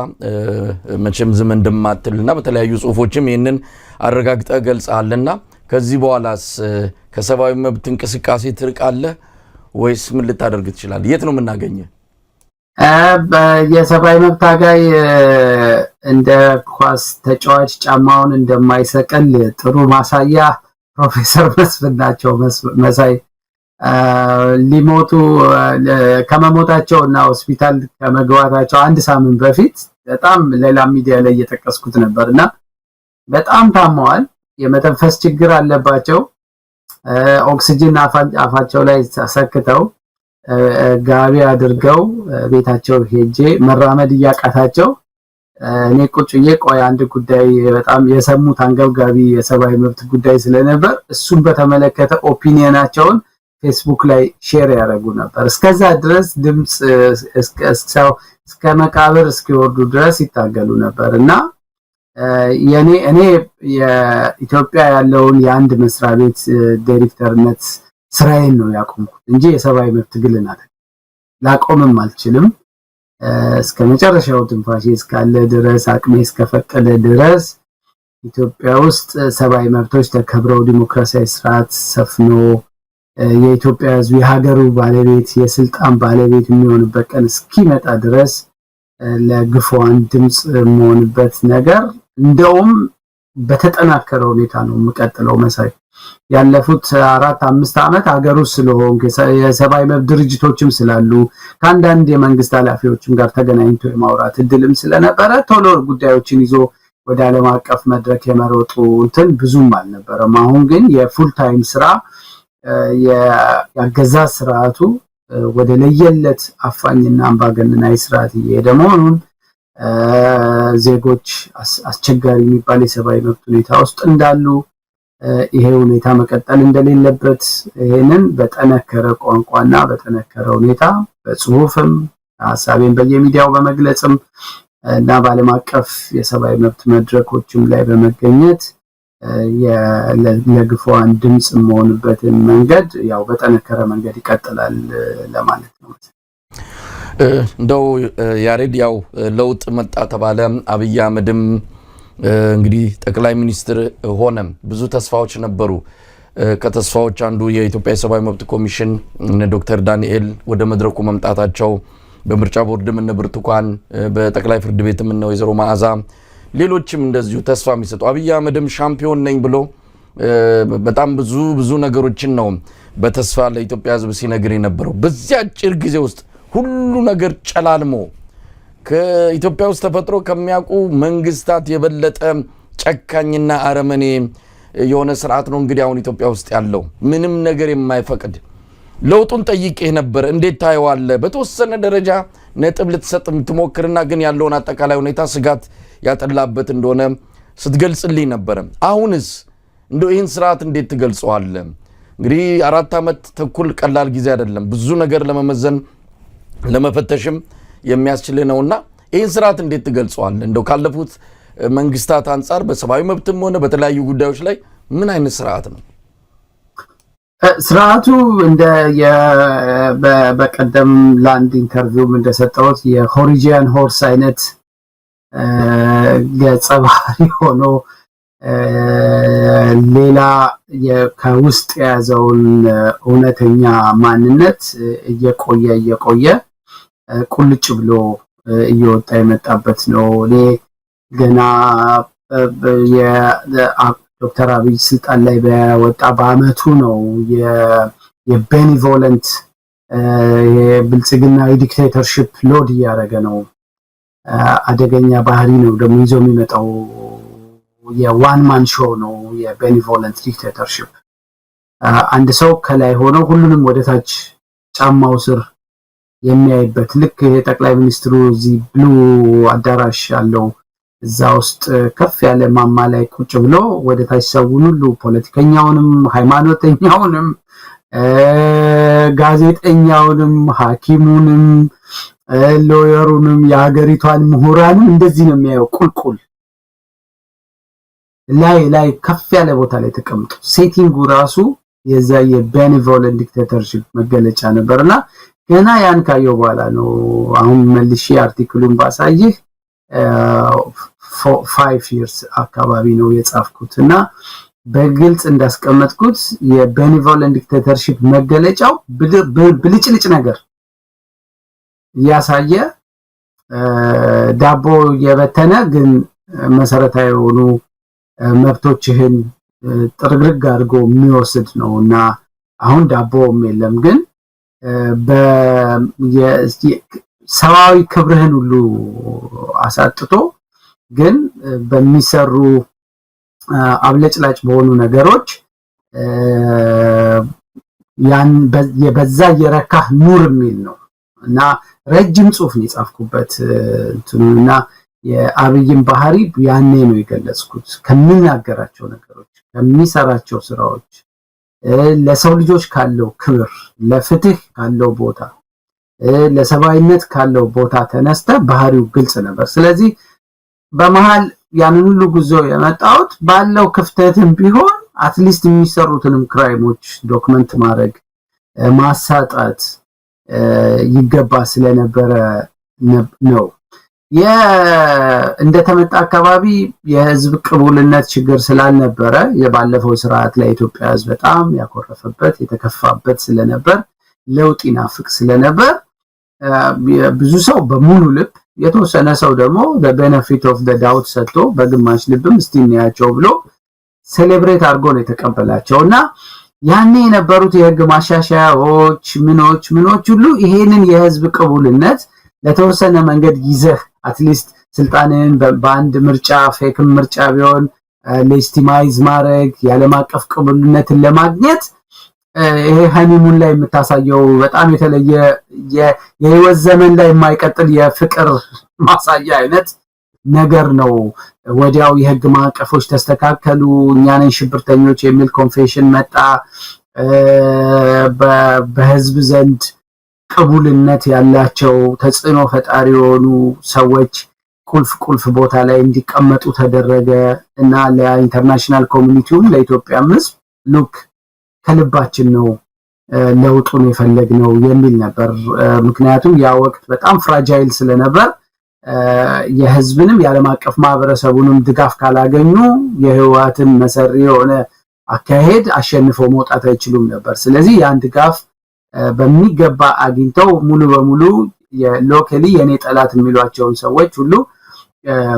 መቼም ዝም እንደማትልና በተለያዩ ጽሁፎችም ይህንን አረጋግጠህ ገልጸሃልና ከዚህ በኋላስ ከሰብአዊ መብት እንቅስቃሴ ትርቃለህ ወይስ ምን ልታደርግ ትችላለህ? የት ነው የምናገኘህ? የሰብአዊ መብት ታጋይ እንደ ኳስ ተጫዋች ጫማውን እንደማይሰቅል ጥሩ ማሳያ ፕሮፌሰር መስፍን ናቸው። መሳይ ሊሞቱ ከመሞታቸውና ሆስፒታል ከመግባታቸው አንድ ሳምንት በፊት በጣም ሌላ ሚዲያ ላይ እየጠቀስኩት ነበርና በጣም ታመዋል። የመተንፈስ ችግር አለባቸው። ኦክሲጅን አፋቸው ላይ ተሰክተው ጋቢ አድርገው ቤታቸው ሄጄ መራመድ እያቃታቸው እኔ ቁጭዬ ቆይ አንድ ጉዳይ በጣም የሰሙት አንገብጋቢ የሰብአዊ መብት ጉዳይ ስለነበር እሱን በተመለከተ ኦፒኒየናቸውን ፌስቡክ ላይ ሼር ያደርጉ ነበር። እስከዛ ድረስ ድምጽ እስከ መቃብር እስኪወርዱ ድረስ ይታገሉ ነበርና እኔ የኢትዮጵያ ያለውን የአንድ መስሪያ ቤት ዳይሬክተርነት ስራዬን ነው ያቆምኩት እንጂ የሰብአዊ መብት ትግልን ላቆምም አልችልም። እስከ መጨረሻው ትንፋሽ እስካለ ድረስ አቅሜ እስከፈቀደ ድረስ ኢትዮጵያ ውስጥ ሰብአዊ መብቶች ተከብረው ዲሞክራሲያዊ ስርዓት ሰፍኖ የኢትዮጵያ ሕዝብ የሀገሩ ባለቤት የስልጣን ባለቤት የሚሆንበት ቀን እስኪመጣ ድረስ ለግፉዋን ድምጽ መሆንበት ነገር እንደውም በተጠናከረ ሁኔታ ነው የምቀጥለው። መሳይ ያለፉት 4-5 አመት ሀገሩ ስለሆንኩ የሰብአዊ መብት ድርጅቶችም ስላሉ ከአንዳንድ የመንግስት ኃላፊዎችም ጋር ተገናኝቶ የማውራት እድልም ስለነበረ ቶሎ ጉዳዮችን ይዞ ወደ ዓለም አቀፍ መድረክ የመሮጡ እንትን ብዙም አልነበረም። አሁን ግን የፉል ታይም ስራ የአገዛዝ ስርዓቱ ወደ ለየለት አፋኝና አምባገነናዊ ስርዓት እየሄደ መሆኑን ዜጎች አስቸጋሪ የሚባል የሰብአዊ መብት ሁኔታ ውስጥ እንዳሉ ይሄ ሁኔታ መቀጠል እንደሌለበት ይሄንን በጠነከረ ቋንቋና በጠነከረ ሁኔታ በጽሁፍም ሐሳቤን በየሚዲያው በመግለጽም እና በዓለም አቀፍ የሰብአዊ መብት መድረኮችም ላይ በመገኘት ለግፉዋን ድምጽ መሆንበትን መንገድ ያው በጠነከረ መንገድ ይቀጥላል ለማለት ነው። እንደው ያሬድ ያው ለውጥ መጣ ተባለ፣ አብይ አህመድም እንግዲህ ጠቅላይ ሚኒስትር ሆነ። ብዙ ተስፋዎች ነበሩ። ከተስፋዎች አንዱ የኢትዮጵያ የሰብአዊ መብት ኮሚሽን ዶክተር ዳንኤል ወደ መድረኩ መምጣታቸው፣ በምርጫ ቦርድም እነ ብርቱካን፣ በጠቅላይ ፍርድ ቤትም እነ ወይዘሮ መዓዛ፣ ሌሎችም እንደዚሁ ተስፋ የሚሰጡ አብይ አህመድም ሻምፒዮን ነኝ ብሎ በጣም ብዙ ነገሮችን ነው በተስፋ ለኢትዮጵያ ሕዝብ ሲነግር የነበረው። በዚያ አጭር ጊዜ ውስጥ ሁሉ ነገር ጨላልሞ ከኢትዮጵያ ውስጥ ተፈጥሮ ከሚያውቁ መንግስታት የበለጠ ጨካኝና አረመኔ የሆነ ስርዓት ነው እንግዲህ አሁን ኢትዮጵያ ውስጥ ያለው፣ ምንም ነገር የማይፈቅድ። ለውጡን ጠይቄህ ነበር፣ እንዴት ታየዋለህ? በተወሰነ ደረጃ ነጥብ ልትሰጥ የምትሞክርና ግን ያለውን አጠቃላይ ሁኔታ ስጋት ያጠላበት እንደሆነ ስትገልጽልኝ ነበረ። አሁንስ እንደው ይህን ስርዓት እንዴት ትገልጸዋለህ? እንግዲህ 4 ዓመት ተኩል ቀላል ጊዜ አይደለም። ብዙ ነገር ለመመዘን ለመፈተሽም የሚያስችል ነውና ይህን ስርዓት እንዴት ትገልጸዋለህ? እንደው ካለፉት መንግስታት አንጻር በሰብአዊ መብትም ሆነ በተለያዩ ጉዳዮች ላይ ምን አይነት ስርዓት ነው? ስርዓቱ እንደ በቀደም ላንድ ኢንተርቪው እንደሰጠሁት የሆሪጂያን ሆርስ አይነት ገጸ ባህሪ ሆኖ ሌላ ከውስጥ የያዘውን እውነተኛ ማንነት እየቆየ ቁልጭ ብሎ እየወጣ የመጣበት ነው። እኔ ገና ዶክተር አብይ ስልጣን ላይ በወጣ በአመቱ ነው የቤኒቮለንት የብልጽግና ዲክቴተርሺፕ ሎድ እያደረገ ነው። አደገኛ ባህሪ ነው ደግሞ ይዞ የሚመጣው የዋን ማን ሾው ነው የቤኒቮለንት ዲክቴተርሺፕ። አንድ ሰው ከላይ ሆኖ ሁሉንም ወደታች ጫማው ስር የሚያይበት ልክ የጠቅላይ ሚኒስትሩ እዚህ ብሉ አዳራሽ ያለው እዛ ውስጥ ከፍ ያለ ማማ ላይ ቁጭ ብሎ ወደታች ሰውን ሁሉ ፖለቲከኛውንም ሃይማኖተኛውንም ጋዜጠኛውንም ሐኪሙንም ሎየሩንም የሀገሪቷን ምሁራንም እንደዚህ ነው የሚያየው። ቁልቁል ላይ ከፍ ያለ ቦታ ላይ ተቀምጦ ሴቲንጉ ራሱ የዛ የቤኒቮለንት ዲክቴተርሺፕ መገለጫ ነበርና ገና ያን ካየው በኋላ ነው አሁን መልሼ አርቲክሉን ባሳይህ 5 years አካባቢ ነው የጻፍኩትና በግልጽ እንዳስቀመጥኩት የቤኒቮለንት ዲክቴተርሺፕ መገለጫው ብልጭልጭ ነገር ያሳየ ዳቦ የበተነ ግን መሰረታዊ የሆኑ መብቶችህን ጥርግርግ አድርጎ የሚወስድ ነውና አሁን ዳቦም የለም ግን ሰዋዊ ክብርህን ሁሉ አሳጥቶ ግን በሚሰሩ አብለጭላጭ በሆኑ ነገሮች ያን በዛ የረካህ ኑር የሚል ነው እና ረጅም ጽሁፍ ነው የጻፍኩበት እንትኑና የአብይን ባህሪ ያኔ ነው የገለጽኩት። ከሚናገራቸው ነገሮች ከሚሰራቸው ስራዎች ለሰው ልጆች ካለው ክብር ለፍትህ ካለው ቦታ ለሰባዊነት ካለው ቦታ ተነስተ ባህሪው ግልጽ ነበር። ስለዚህ በመሃል ያንን ሁሉ ጉዞ የመጣሁት ባለው ክፍተትም ቢሆን አትሊስት የሚሰሩትንም ክራይሞች ዶክመንት ማድረግ ማሳጣት ይገባ ስለነበረ ነው። እንደተመጣ አካባቢ የህዝብ ቅቡልነት ችግር ስላልነበረ የባለፈው ስርዓት ላይ ኢትዮጵያ ህዝብ በጣም ያኮረፈበት የተከፋበት ስለነበር ለውጥ ይናፍቅ ስለነበር ብዙ ሰው በሙሉ ልብ የተወሰነ ሰው ደግሞ the benefit of the doubt ሰጥቶ በግማሽ ልብም እስቲ እንያቸው ብሎ ሴሌብሬት አድርጎ ነው የተቀበላቸውና ያኔ የነበሩት የህግ ማሻሻያዎች ምኖች ሁሉ ይሄንን የህዝብ ቅቡልነት ለተወሰነ መንገድ ይዘህ አትሊስት ስልጣንን በአንድ ምርጫ ፌክ ምርጫ ቢሆን ሌጂቲማይዝ ማድረግ ያለም አቀፍ ቅቡልነትን ለማግኘት ይሄ ሃኒሙን ላይ የምታሳየው በጣም የተለየ የህይወት ዘመን ላይ የማይቀጥል የፍቅር ማሳያ አይነት ነገር ነው። ወዲያው የህግ ማዕቀፎች ተስተካከሉ፣ እኛንን ሽብርተኞች የሚል ኮንፌሽን መጣ። በህዝብ ዘንድ ቅቡልነት ያላቸው ተጽዕኖ ፈጣሪ የሆኑ ሰዎች ቁልፍ ቦታ ላይ እንዲቀመጡ ተደረገ እና ለኢንተርናሽናል ኮሚኒቲውም ለኢትዮጵያም ህዝብ ሉክ ከልባችን ነው ለውጡን የፈለግነው የሚል ነበር። ምክንያቱም ያ ወቅት በጣም ፍራጃይል ስለነበር የህዝብንም የዓለም አቀፍ ማህበረሰቡንም ድጋፍ ካላገኙ የህወሓትን መሰሪ የሆነ አካሄድ አሸንፈው መውጣት አይችሉም ነበር። ስለዚህ ያን ድጋፍ በሚገባ አግኝተው ሙሉ በሙሉ የሎካሊ የኔ ጠላት የሚሏቸውን ሰዎች ሁሉ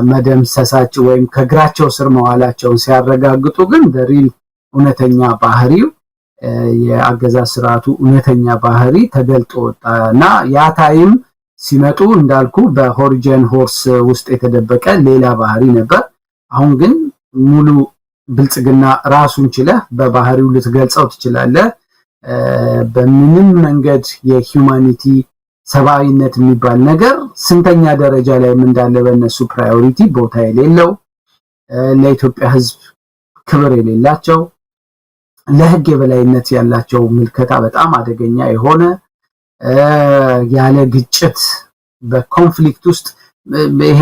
መደምሰሳቸው ወይም ከግራቸው ስር መዋላቸውን ሲያረጋግጡ ግን በሪል እውነተኛ ባህሪው የአገዛዝ ስርዓቱ እውነተኛ ባህሪ ተገልጦ ወጣና ያ ታይም ሲመጡ እንዳልኩ በሆሪጂያን ሆርስ ውስጥ የተደበቀ ሌላ ባህሪ ነበር። አሁን ግን ሙሉ ብልጽግና ራሱን ችለህ በባህሪው ልትገልጸው ትችላለህ። በምንም መንገድ የሂዩማኒቲ ሰባዊነት የሚባል ነገር ስንተኛ ደረጃ ላይ እንዳለ በእነሱ ፕራዮሪቲ ቦታ የሌለው ለኢትዮጵያ ህዝብ ክብር የሌላቸው ለህግ የበላይነት ያላቸው ምልከታ በጣም አደገኛ የሆነ ያለ ግጭት በኮንፍሊክት ውስጥ ይሄ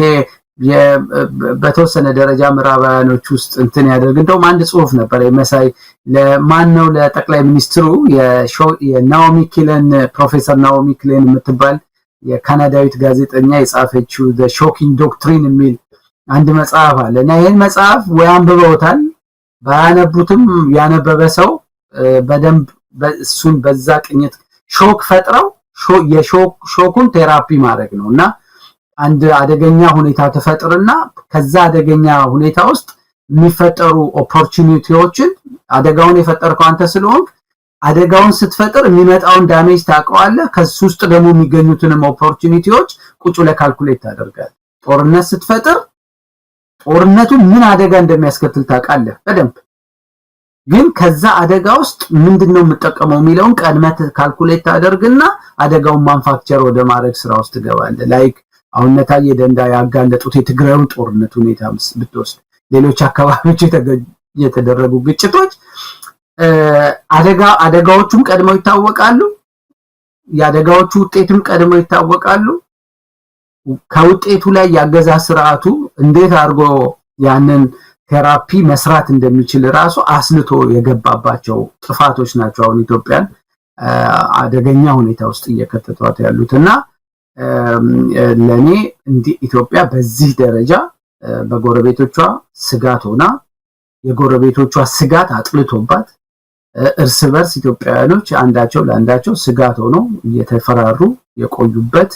በተወሰነ ደረጃ ምዕራባውያኖች ውስጥ እንትን ያደርግ እንደውም አንድ ጽሁፍ ነበር መሳይ ለማን ነው ለጠቅላይ ሚኒስትሩ የናኦሚ ኪለን ፕሮፌሰር ናኦሚ ኪለን የምትባል የካናዳዊት ጋዜጠኛ የጻፈችው the shocking doctrine የሚል አንድ መጽሐፍ አለ እና ይሄን መጽሐፍ ወይ አንብበውታል ባያነቡትም ያነበበ ሰው በደንብ እሱን በዛ ቅኝት ሾክ ፈጥረው የሾኩን ቴራፒ ማድረግ ነውና አንድ አደገኛ ሁኔታ ተፈጥርና ከዛ አደገኛ ሁኔታ ውስጥ የሚፈጠሩ ኦፖርቹኒቲዎችን አደጋውን የፈጠርከው አንተ ስለሆንክ አደጋውን ስትፈጥር የሚመጣውን ዳሜጅ ታውቀዋለህ ከሱ ውስጥ ደግሞ የሚገኙትንም ኦፖርቹኒቲዎች ቁጭ ለካልኩሌት ታደርጋለህ ጦርነት ስትፈጥር ጦርነቱ ምን አደጋ እንደሚያስከትል ታውቃለህ በደንብ ግን ከዛ አደጋ ውስጥ ምንድነው የምጠቀመው የሚለውን ቀድመህ ካልኩሌት ታደርግና አደጋውን ማንፋክቸር ወደ ማድረግ ስራ ውስጥ ትገባለህ ላይክ አሁን ነታየ ደንዳ ያጋለጡት የትግራዩን ጦርነት ሁኔታ ብትወስድ ሌሎች አካባቢዎች የተደረጉ ግጭቶች አደጋዎቹም ቀድመው ይታወቃሉ ያደጋዎቹ ውጤቱም ቀድመው ይታወቃሉ ከውጤቱ ላይ ያገዛ ስርዓቱ እንዴት አድርጎ ያንን ቴራፒ መስራት እንደሚችል ራሱ አስልቶ የገባባቸው ጥፋቶች ናቸው አሁን ኢትዮጵያን አደገኛ ሁኔታ ውስጥ እየከተቷት ያሉትና ለኔ እንዲ ኢትዮጵያ በዚህ ደረጃ በጎረቤቶቿ ስጋት ሆና የጎረቤቶቿ ስጋት አጥልቶባት እርስ በርስ ኢትዮጵያውያኖች አንዳቸው ለአንዳቸው ስጋት ሆነው እየተፈራሩ የቆዩበት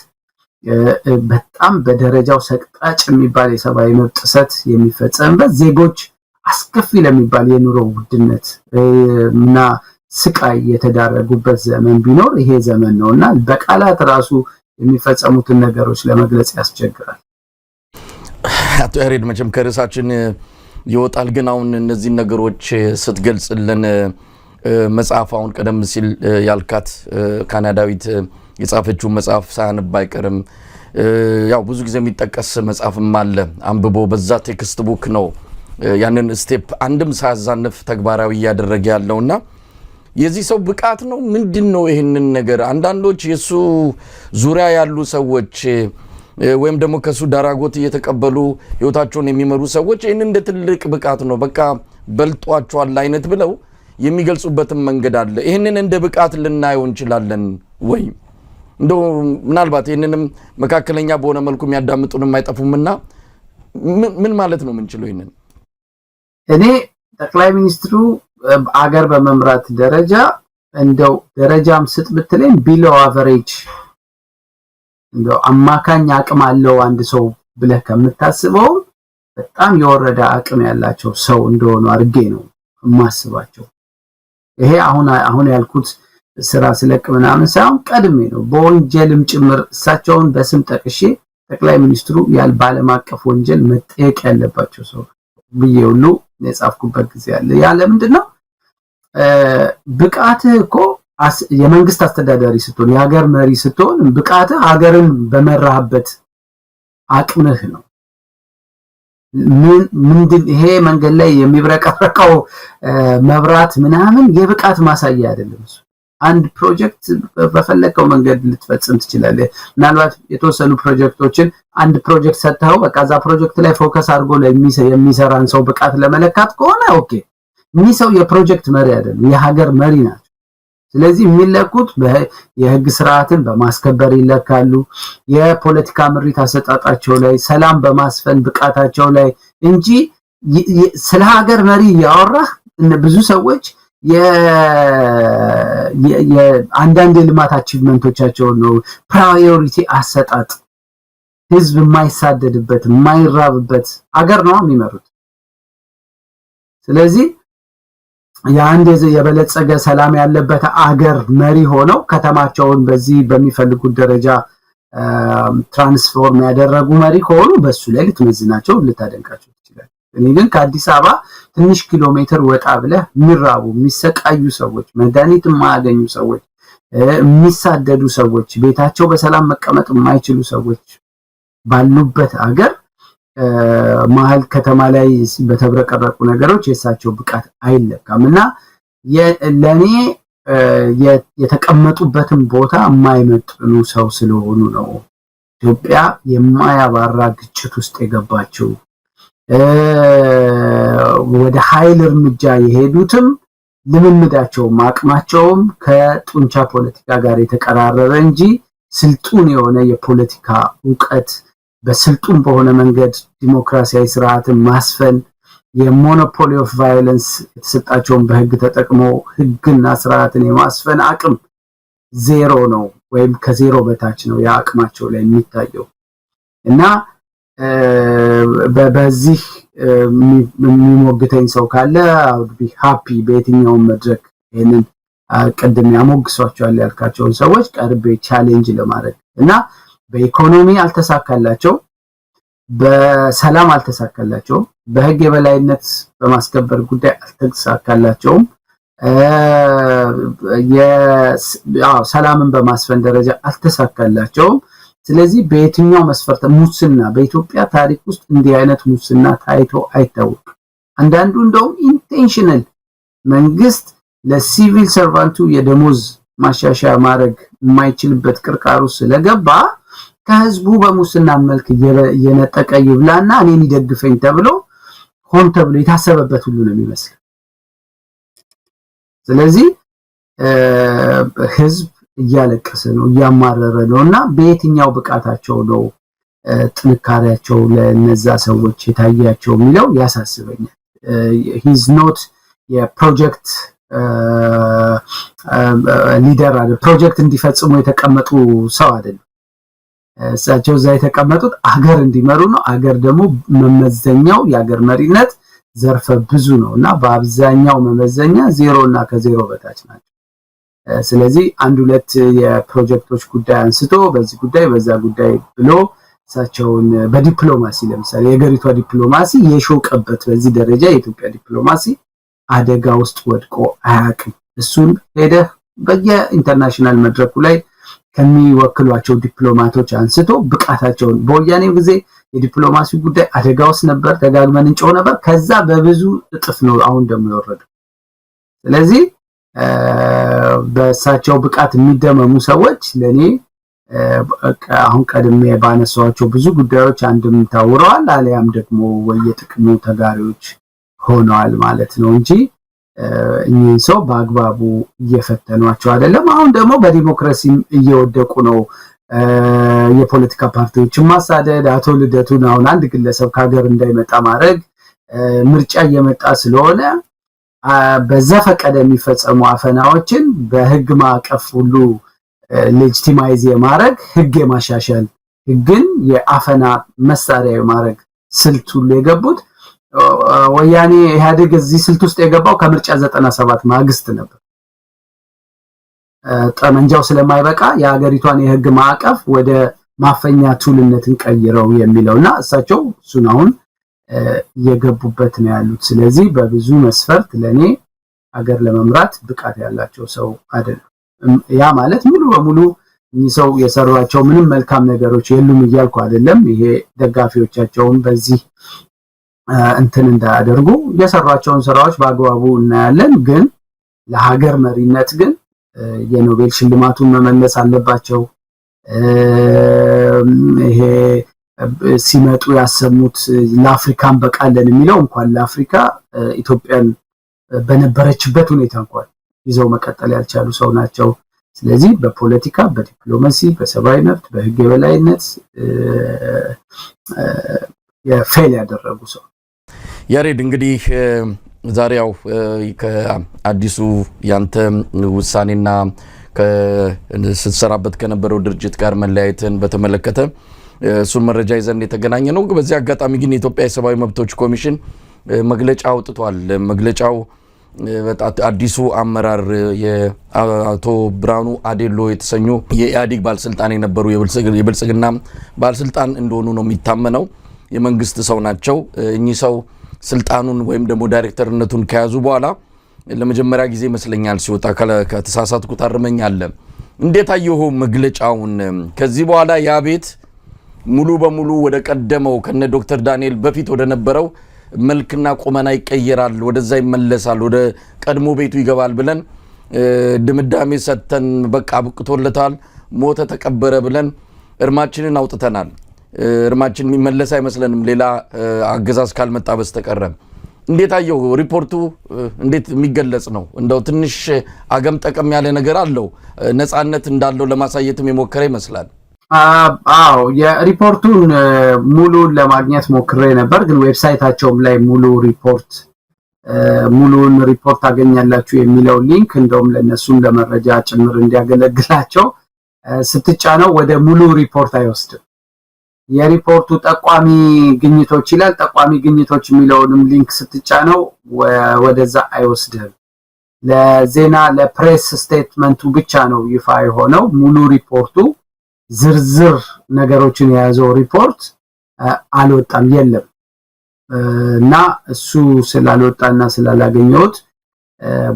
በጣም በደረጃው ሰቅጣጭ የሚባል የሰብአዊ መብት ጥሰት የሚፈጸምበት ዜጎች አስከፊ ለሚባል የኑሮ ውድነት እና ስቃይ የተዳረጉበት ዘመን ቢኖር ይሄ ዘመን ነውና በቃላት ራሱ የሚፈጸሙትን ነገሮች ለመግለጽ ያስቸግራል አቶ ያሬድ መቼም ከርሳችን ይወጣል ግን አሁን እነዚህ ነገሮች ስትገልጽልን መጽሐፋውን ቀደም ሲል ያልካት ካናዳዊት የጻፈችው መጽሐፍ ሳያነብ አይቀርም ያው ብዙ ጊዜ የሚጠቀስ መጽሐፍም አለ አንብቦ በዛ ቴክስት ቡክ ነው ያንን ስቴፕ አንድም ሳያዛነፍ ተግባራዊ ያደረገ ያለውና የዚህ ሰው ብቃት ነው ምንድነው ይሄንን ነገር አንዳንዶች የሱ ዙሪያ ያሉ ሰዎች ወይም ደግሞ ከሱ ዳራጎት እየተቀበሉ ህይወታቸውን የሚመሩ ሰዎች ይሄንን እንደ ትልቅ ብቃት ነው በቃ በልጧቸዋል አይነት ብለው የሚገልጹበትም መንገድ አለ ይሄንን እንደ ብቃት ልናየው እንችላለን ወይ እንደው ምናልባት ይሄንንም መካከለኛ በሆነ መልኩ የሚያዳምጡንም አይጠፉምና ምን ማለት ነው ምንችለው ይሄንን እኔ ጠቅላይ ሚኒስትሩ አገር በመምራት ደረጃ እንደው ደረጃም ስጥ ብትለኝ ቢሎ አቨሬጅ እንደው አማካኝ አቅም አለው አንድ ሰው ብለህ ከምታስበው በጣም የወረደ አቅም ያላቸው ሰው እንደሆነ አርጌ ነው ማስባቸው ይሄ አሁን ያልኩት ስራ ስለቅ ምናምን ሳይሆን ቀድሜ ነው በወንጀልም ጭምር እሳቸውን በስም ጠቅሼ ጠቅላይ ሚኒስትሩ ያል ባለም አቀፍ ወንጀል መጠየቅ ያለባቸው ሰው ብዬውሉ የጻፍኩበት ጊዜ አለ ያለ ምንድነው ብቃትህ እኮ የመንግስት አስተዳዳሪ ስትሆን የሀገር መሪ ስትሆን ብቃትህ ሀገርን በመራህበት አቅምህ ነው ምንድን ይሄ መንገድ ላይ የሚብረቀረቀው መብራት ምናምን የብቃት ማሳያ አይደለም አንድ ፕሮጀክት በፈለከው መንገድ ልትፈጽም ትችላለህ ምናልባት የተወሰኑ ፕሮጀክቶችን አንድ ፕሮጀክት ሰጥተው በቃ ዛ ፕሮጀክት ላይ ፎከስ አድርጎ የሚሰራን ሰው ብቃት ለመለካት ከሆነ ኦኬ ምን ሰው የፕሮጀክት መሪ አይደለም የሀገር መሪ ናቸው ስለዚህ የሚለኩት የህግ ስርዓትን በማስከበር ይለካሉ የፖለቲካ ምሪት አሰጣጣቸው ላይ ሰላም በማስፈን ብቃታቸው ላይ እንጂ ስለ ሀገር መሪ ያወራህ ብዙ ሰዎች የአንዳንድ የልማት አቺቭመንቶቻቸው ነው ፕራዮሪቲ አሰጣጥ ህዝብ የማይሳደድበት የማይራብበት ሀገር ነው የሚመሩት ስለዚህ የአንድ የበለጸገ ሰላም ያለበት አገር መሪ ሆነው ከተማቸውን በዚህ በሚፈልጉት ደረጃ ትራንስፎርም ያደረጉ መሪ ሆኑ በሱ ላይ ልትመዝናቸው ልታደንቃቸው ይችላል እኔ ግን ከአዲስ አበባ ትንሽ ኪሎ ሜትር ወጣ ብለህ ሚራቡ የሚሰቃዩ ሰዎች መድኃኒት የማያገኙ ሰዎች የሚሳደዱ ሰዎች ቤታቸው በሰላም መቀመጥ የማይችሉ ሰዎች ባሉበት አገር ማህል ከተማ ላይ በተብረቀረቁ ነገሮች የሳቸው ብቃት አይለካምና ለኔ የተቀመጡበትን ቦታ የማይመጥኑ ሰው ስለሆኑ ነው ኢትዮጵያ የማያባራ ግጭት ውስጥ የገባችው ወደ ኃይል እርምጃ የሄዱትም ልምምዳቸውም አቅማቸውም ከጡንቻ ፖለቲካ ጋር የተቀራረበ እንጂ ስልጡን የሆነ የፖለቲካ ዕውቀት በስልጡን በሆነ መንገድ ዲሞክራሲያዊ ስርዓትን ማስፈን የሞኖፖሊ ኦፍ ቫዮለንስ የተሰጣቸውን በህግ ተጠቅሞ ህግና ስርዓትን የማስፈን አቅም ዜሮ ነው ወይም ከዜሮ በታች ነው ያአቅማቸው ላይ የሚታየው እና በዚህ የሚሞግተኝ ሰው ካለ I would be happy በየትኛው መድረክ ይሄንን ቀደም ያሞግሷቸዋል ያልካቸውን ሰዎች ቀርቤ ቻሌንጅ ለማድረግ እና በኢኮኖሚ አልተሳካላቸው በሰላም አልተሳካላቸው በህግ የበላይነት በማስከበር ጉዳይ አልተሳካላቸውም ሰላምን በማስፈን ደረጃ አልተሳካላቸውም ስለዚህ በየትኛው መስፈርት ሙስና በኢትዮጵያ ታሪክ ውስጥ እንዲህ አይነት ሙስና ታይቶ አይታወቅም አንዳንዱ እንደውም ኢንቴንሽናል መንግስት ለሲቪል ሰርቫንቱ የደሞዝ ማሻሻያ ማድረግ የማይችልበት ቅርቃሩ ስለገባ ከህዝቡ በሙስና መልክ የነጠቀ ይብላና እኔን ይደግፈኝ ተብሎ ሆን ተብሎ የታሰበበት ሁሉ ነው የሚመስለው ስለዚህ ህዝብ እያለቀሰ ነው እያማረረ ነውና በየትኛው ብቃታቸው ነው ጥንካሬያቸው ለነዛ ሰዎች የታያቸው የሚለው ያሳስበኛል he's not የፕሮጀክት ሊደር አይደል ፕሮጀክት እንዲፈጽሙ የተቀመጡ ሰው አይደለም እሳቸው እዛ የተቀመጡት አገር እንዲመሩ ነው አገር ደግሞ መመዘኛው የአገር መሪነት ዘርፈ ብዙ ነውና በአብዛኛው መመዘኛ ዜሮ እና ከዜሮ በታች ናቸው ስለዚህ አንድ ሁለት የፕሮጀክቶች ጉዳይ አንስቶ በዚህ ጉዳይ በዛ ጉዳይ ብሎ እሳቸውን በዲፕሎማሲ ለምሳሌ የሀገሪቷ ዲፕሎማሲ የሾቀበት በዚህ ደረጃ የኢትዮጵያ ዲፕሎማሲ አደጋ ውስጥ ወድቆ አያውቅም እሱን ሄደ በየኢንተርናሽናል መድረኩ ላይ ከሚወክሏቸው ዲፕሎማቶች አንስቶ ብቃታቸውን በወያኔው ጊዜ የዲፕሎማሲ ጉዳይ አደጋ ውስጥ ነበር ተጋግመን እንጮህ ነበር ከዛ በብዙ እጥፍ ነው አሁን ደግሞ የወረደው ስለዚህ በሳቸው ብቃት የሚደመሙ ሰዎች ለኔ አሁን ቀድሜ ባነሳቸው ብዙ ጉዳዮች አንድም ታውረዋል አለያም ደግሞ ወየጥቅሙ ተጋሪዎች ሆነዋል ማለት ነው እንጂ እኚህ ሰው በአግባቡ እየፈተኗቸው አይደለም አሁን ደግሞ በዲሞክራሲ እየወደቁ ነው የፖለቲካ ፓርቲዎችን ማሳደድ አቶ ልደቱን አሁን አንድ ግለሰብ ከሀገር እንዳይመጣ ማድረግ ምርጫ እየመጣ ስለሆነ በዘፈቀደ የሚፈጸሙ አፈናዎችን በህግ ማዕቀፍ ሁሉ ሌጂቲማይዝ የማድረግ ህግ የማሻሻል ህግን የአፈና መሳሪያ የማድረግ ስልት ሁሉ የገቡት ወያኔ ኢህአዴግ እዚህ ስልት ውስጥ የገባው ከምርጫ 97 ማግስት ነበር ጠመንጃው ስለማይበቃ የሀገሪቷን የህግ ማዕቀፍ ወደ ማፈኛ ቱልነትን ቀይረው የሚለውና እሳቸው እሱን አሁን የገቡበት ነው ያሉት ስለዚህ በብዙ መስፈርት ለኔ ሀገር ለመምራት ብቃት ያላቸው ሰው አይደለም ያ ማለት ሙሉ በሙሉ ሰው የሰሯቸው ምንም መልካም ነገሮች የሉም ይያልኩ አይደለም ይሄ ደጋፊዎቻቸውን በዚህ እንትን እንዳያደርጉ የሰሯቸውን ስራዎች በአግባቡ እናያለን ግን ለሀገር መሪነት ግን የኖቤል ሽልማቱን መመለስ አለባቸው ይሄ ሲመጡ ያሰሙት ለአፍሪካን በቃለን የሚለው እንኳን ለአፍሪካ ኢትዮጵያን በነበረችበት ሁኔታ እንኳን ይዘው መቀጠል ያልቻሉ ሰው ናቸው ስለዚህ በፖለቲካ በዲፕሎማሲ በሰብአዊ መብት በህግ የበላይነት የፌል ያደረጉ ሰው ያሬድ እንግዲህ ዛሬው ከአዲሱ ያንተ ውሳኔና ከስትሰራበት ከነበረው ድርጅት ጋር መለያየትን በተመለከተ እሱን መረጃ ይዘን የተገናኘ ነው በዚህ አጋጣሚ ግን የኢትዮጵያ የሰብአዊ መብቶች ኮሚሽን መግለጫ አውጥቷል መግለጫው አዲሱ አመራር የአቶ ብራኑ አዴሎ የተሰኙ የኢህአዴግ ባለስልጣን የነበሩ የብልጽግና ባለስልጣን እንደሆኑ ነው የሚታመነው የመንግስት ሰው ናቸው እኚህ ሰው ስልጣኑን ወይም ደግሞ ዳይሬክተርነቱን ከያዙ በኋላ ለመጀመሪያ ጊዜ መስለኛል ሲወጣ ከተሳሳትኩ ታርመኛል እንዴት አየሁ መግለጫውን ከዚህ በኋላ ያ ቤት ሙሉ በሙሉ ወደ ቀደመው ከነ ዶክተር ዳንኤል በፊት ወደ ነበረው መልክና ቁመና ይቀየራል ወደዛ ይመለሳል ወደ ቀድሞ ቤቱ ይገባል ብለን ድምዳሜ ሰተን በቃ ብቅቶለታል ሞተ ተቀበረ ብለን እርማችንን አውጥተናል እርማችን የሚመለስ አይመስለንም ሌላ አገዛዝ ካልመጣ በስተቀር እንዴት አየው ሪፖርቱ እንዴት የሚገለጽ ነው እንደው ትንሽ አገም ጠቀም ያለ ነገር አለው ነፃነት እንዳለው ለማሳየትም የሞከረ ይመስላል አዎ የሪፖርቱን ሙሉ ለማግኘት ሞክሬ ነበር ግን ዌብሳይታቸውም ላይ ሙሉን ሪፖርት አገኛላችሁ የሚለው ሊንክ እንደውም ለነሱም ለመረጃ ጭምር እንዲያገለግላቸው ስትጫነው ወደ ሙሉ ሪፖርት አይወስድም የሪፖርቱ ጠቋሚ ግኝቶች ይላል ጠቋሚ ግኝቶች የሚለውንም ሊንክ ስትጫነው ወደዛ አይወስድም ለዜና ለፕሬስ ስቴትመንቱ ብቻ ነው ይፋ የሆነው ሙሉ ሪፖርቱ ዝርዝር ነገሮችን የያዘው ሪፖርት አልወጣም የለም እና እሱ ስላልወጣና ስላላገኘሁት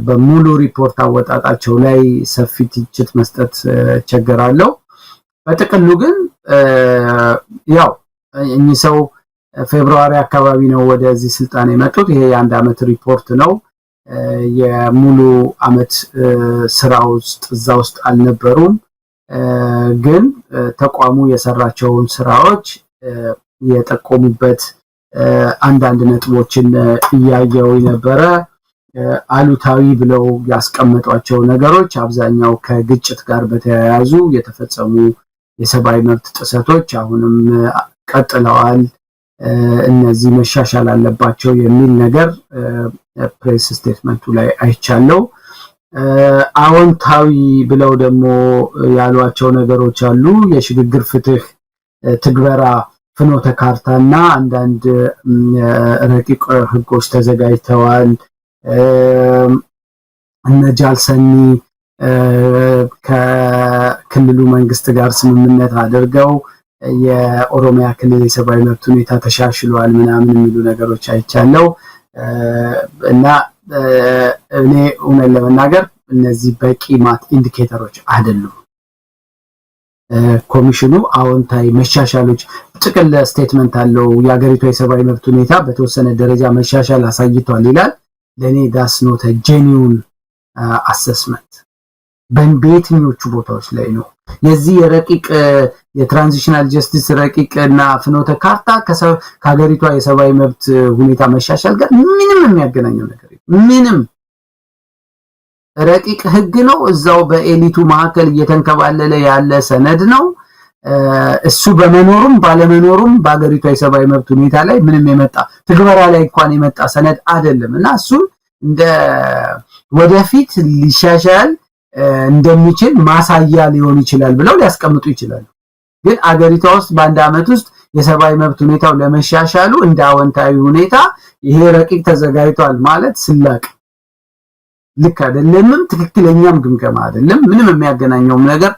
በሙሉ ሪፖርት አወጣጣቸው ላይ ሰፊ ትችት መስጠት ቸገራለሁ በጥቅሉ ግን ያው እኚህ ሰው ፌብሩዋሪ አካባቢ ነው ወደዚህ ስልጣን የመጡት ይሄ የአንድ አመት ሪፖርት ነው የሙሉ አመት ስራው እዛ ውስጥ አልነበሩም ግን ተቋሙ የሰራቸውን ስራዎች የጠቆሙበት አንዳንድ ነጥቦችን ያያዩ ነበረ አሉታዊ ብለው ያስቀመጧቸው ነገሮች አብዛኛው ከግጭት ጋር በተያያዙ የተፈጸሙ የሰብአዊ መብት ጥሰቶች አሁንም ቀጥለዋል እነዚህ መሻሻል አለባቸው የሚል ነገር ፕሬስ ስቴትመንቱ ላይ አይቻለው አዎንታዊ ብለው ደግሞ ያሏቸው ነገሮች አሉ የሽግግር ፍትህ ትግበራ ፍኖተ ካርታና አንዳንድ ረቂቅ ህጎች ተዘጋጅተዋል እነጃልሰኒ ከክልሉ መንግስት ጋር ስምምነት አድርገው የኦሮሚያ ክልል የሰብአዊ መብት ሁኔታ ተሻሽሏል ምናምን የሚሉ ነገሮች አይቻለው እና እኔ እውነት ለመናገር እነዚህ በቂ ማት ኢንዲኬተሮች አይደሉም ኮሚሽኑ አዎንታዊ መሻሻሎች ጥቅል ስቴትመንት አለው የሀገሪቱ የሰብአዊ መብት ሁኔታ በተወሰነ ደረጃ መሻሻል አሳይቷል ይላል ለኔ ዳስ ኖት ጄኒዩን አሰስመንት በየትኞቹ ቦታዎች ላይ ነው የዚህ የረቂቅ የትራንዚሽናል ጀስቲስ ረቂቅና ፍኖተ ካርታ ከሀገሪቷ የሰብአዊ መብት ሁኔታ መሻሻል ጋር ምንም የሚያገናኘው ነገር ምንም ረቂቅ ህግ ነው እዛው በኤሊቱ ማዕከል እየተንከባለለ ያለ ሰነድ ነው እሱ በመኖሩም ባለመኖሩም በአገሪቷ የሰብአዊ መብት ሁኔታ ላይ ምንም የመጣ ትግበራ ላይ እንኳን የመጣ ሰነድ አይደለምና እሱ እንደ ወደፊት ሊሻሻል እንደሚችል ማሳያ ሊሆን ይችላል ብለው ሊያስቀምጡ ይችላሉ ግን አገሪቷ ውስጥ በአንድ አመት ውስጥ የሰብአዊ መብት ሁኔታው ለመሻሻሉ እንደ አዎንታዊ ሁኔታ ይሄ ረቂቅ ተዘጋጅቷል ማለት ስላቅ ልክ አይደለም ትክክለኛም ግምገማ አይደለም ምንም የሚያገናኘው ነገር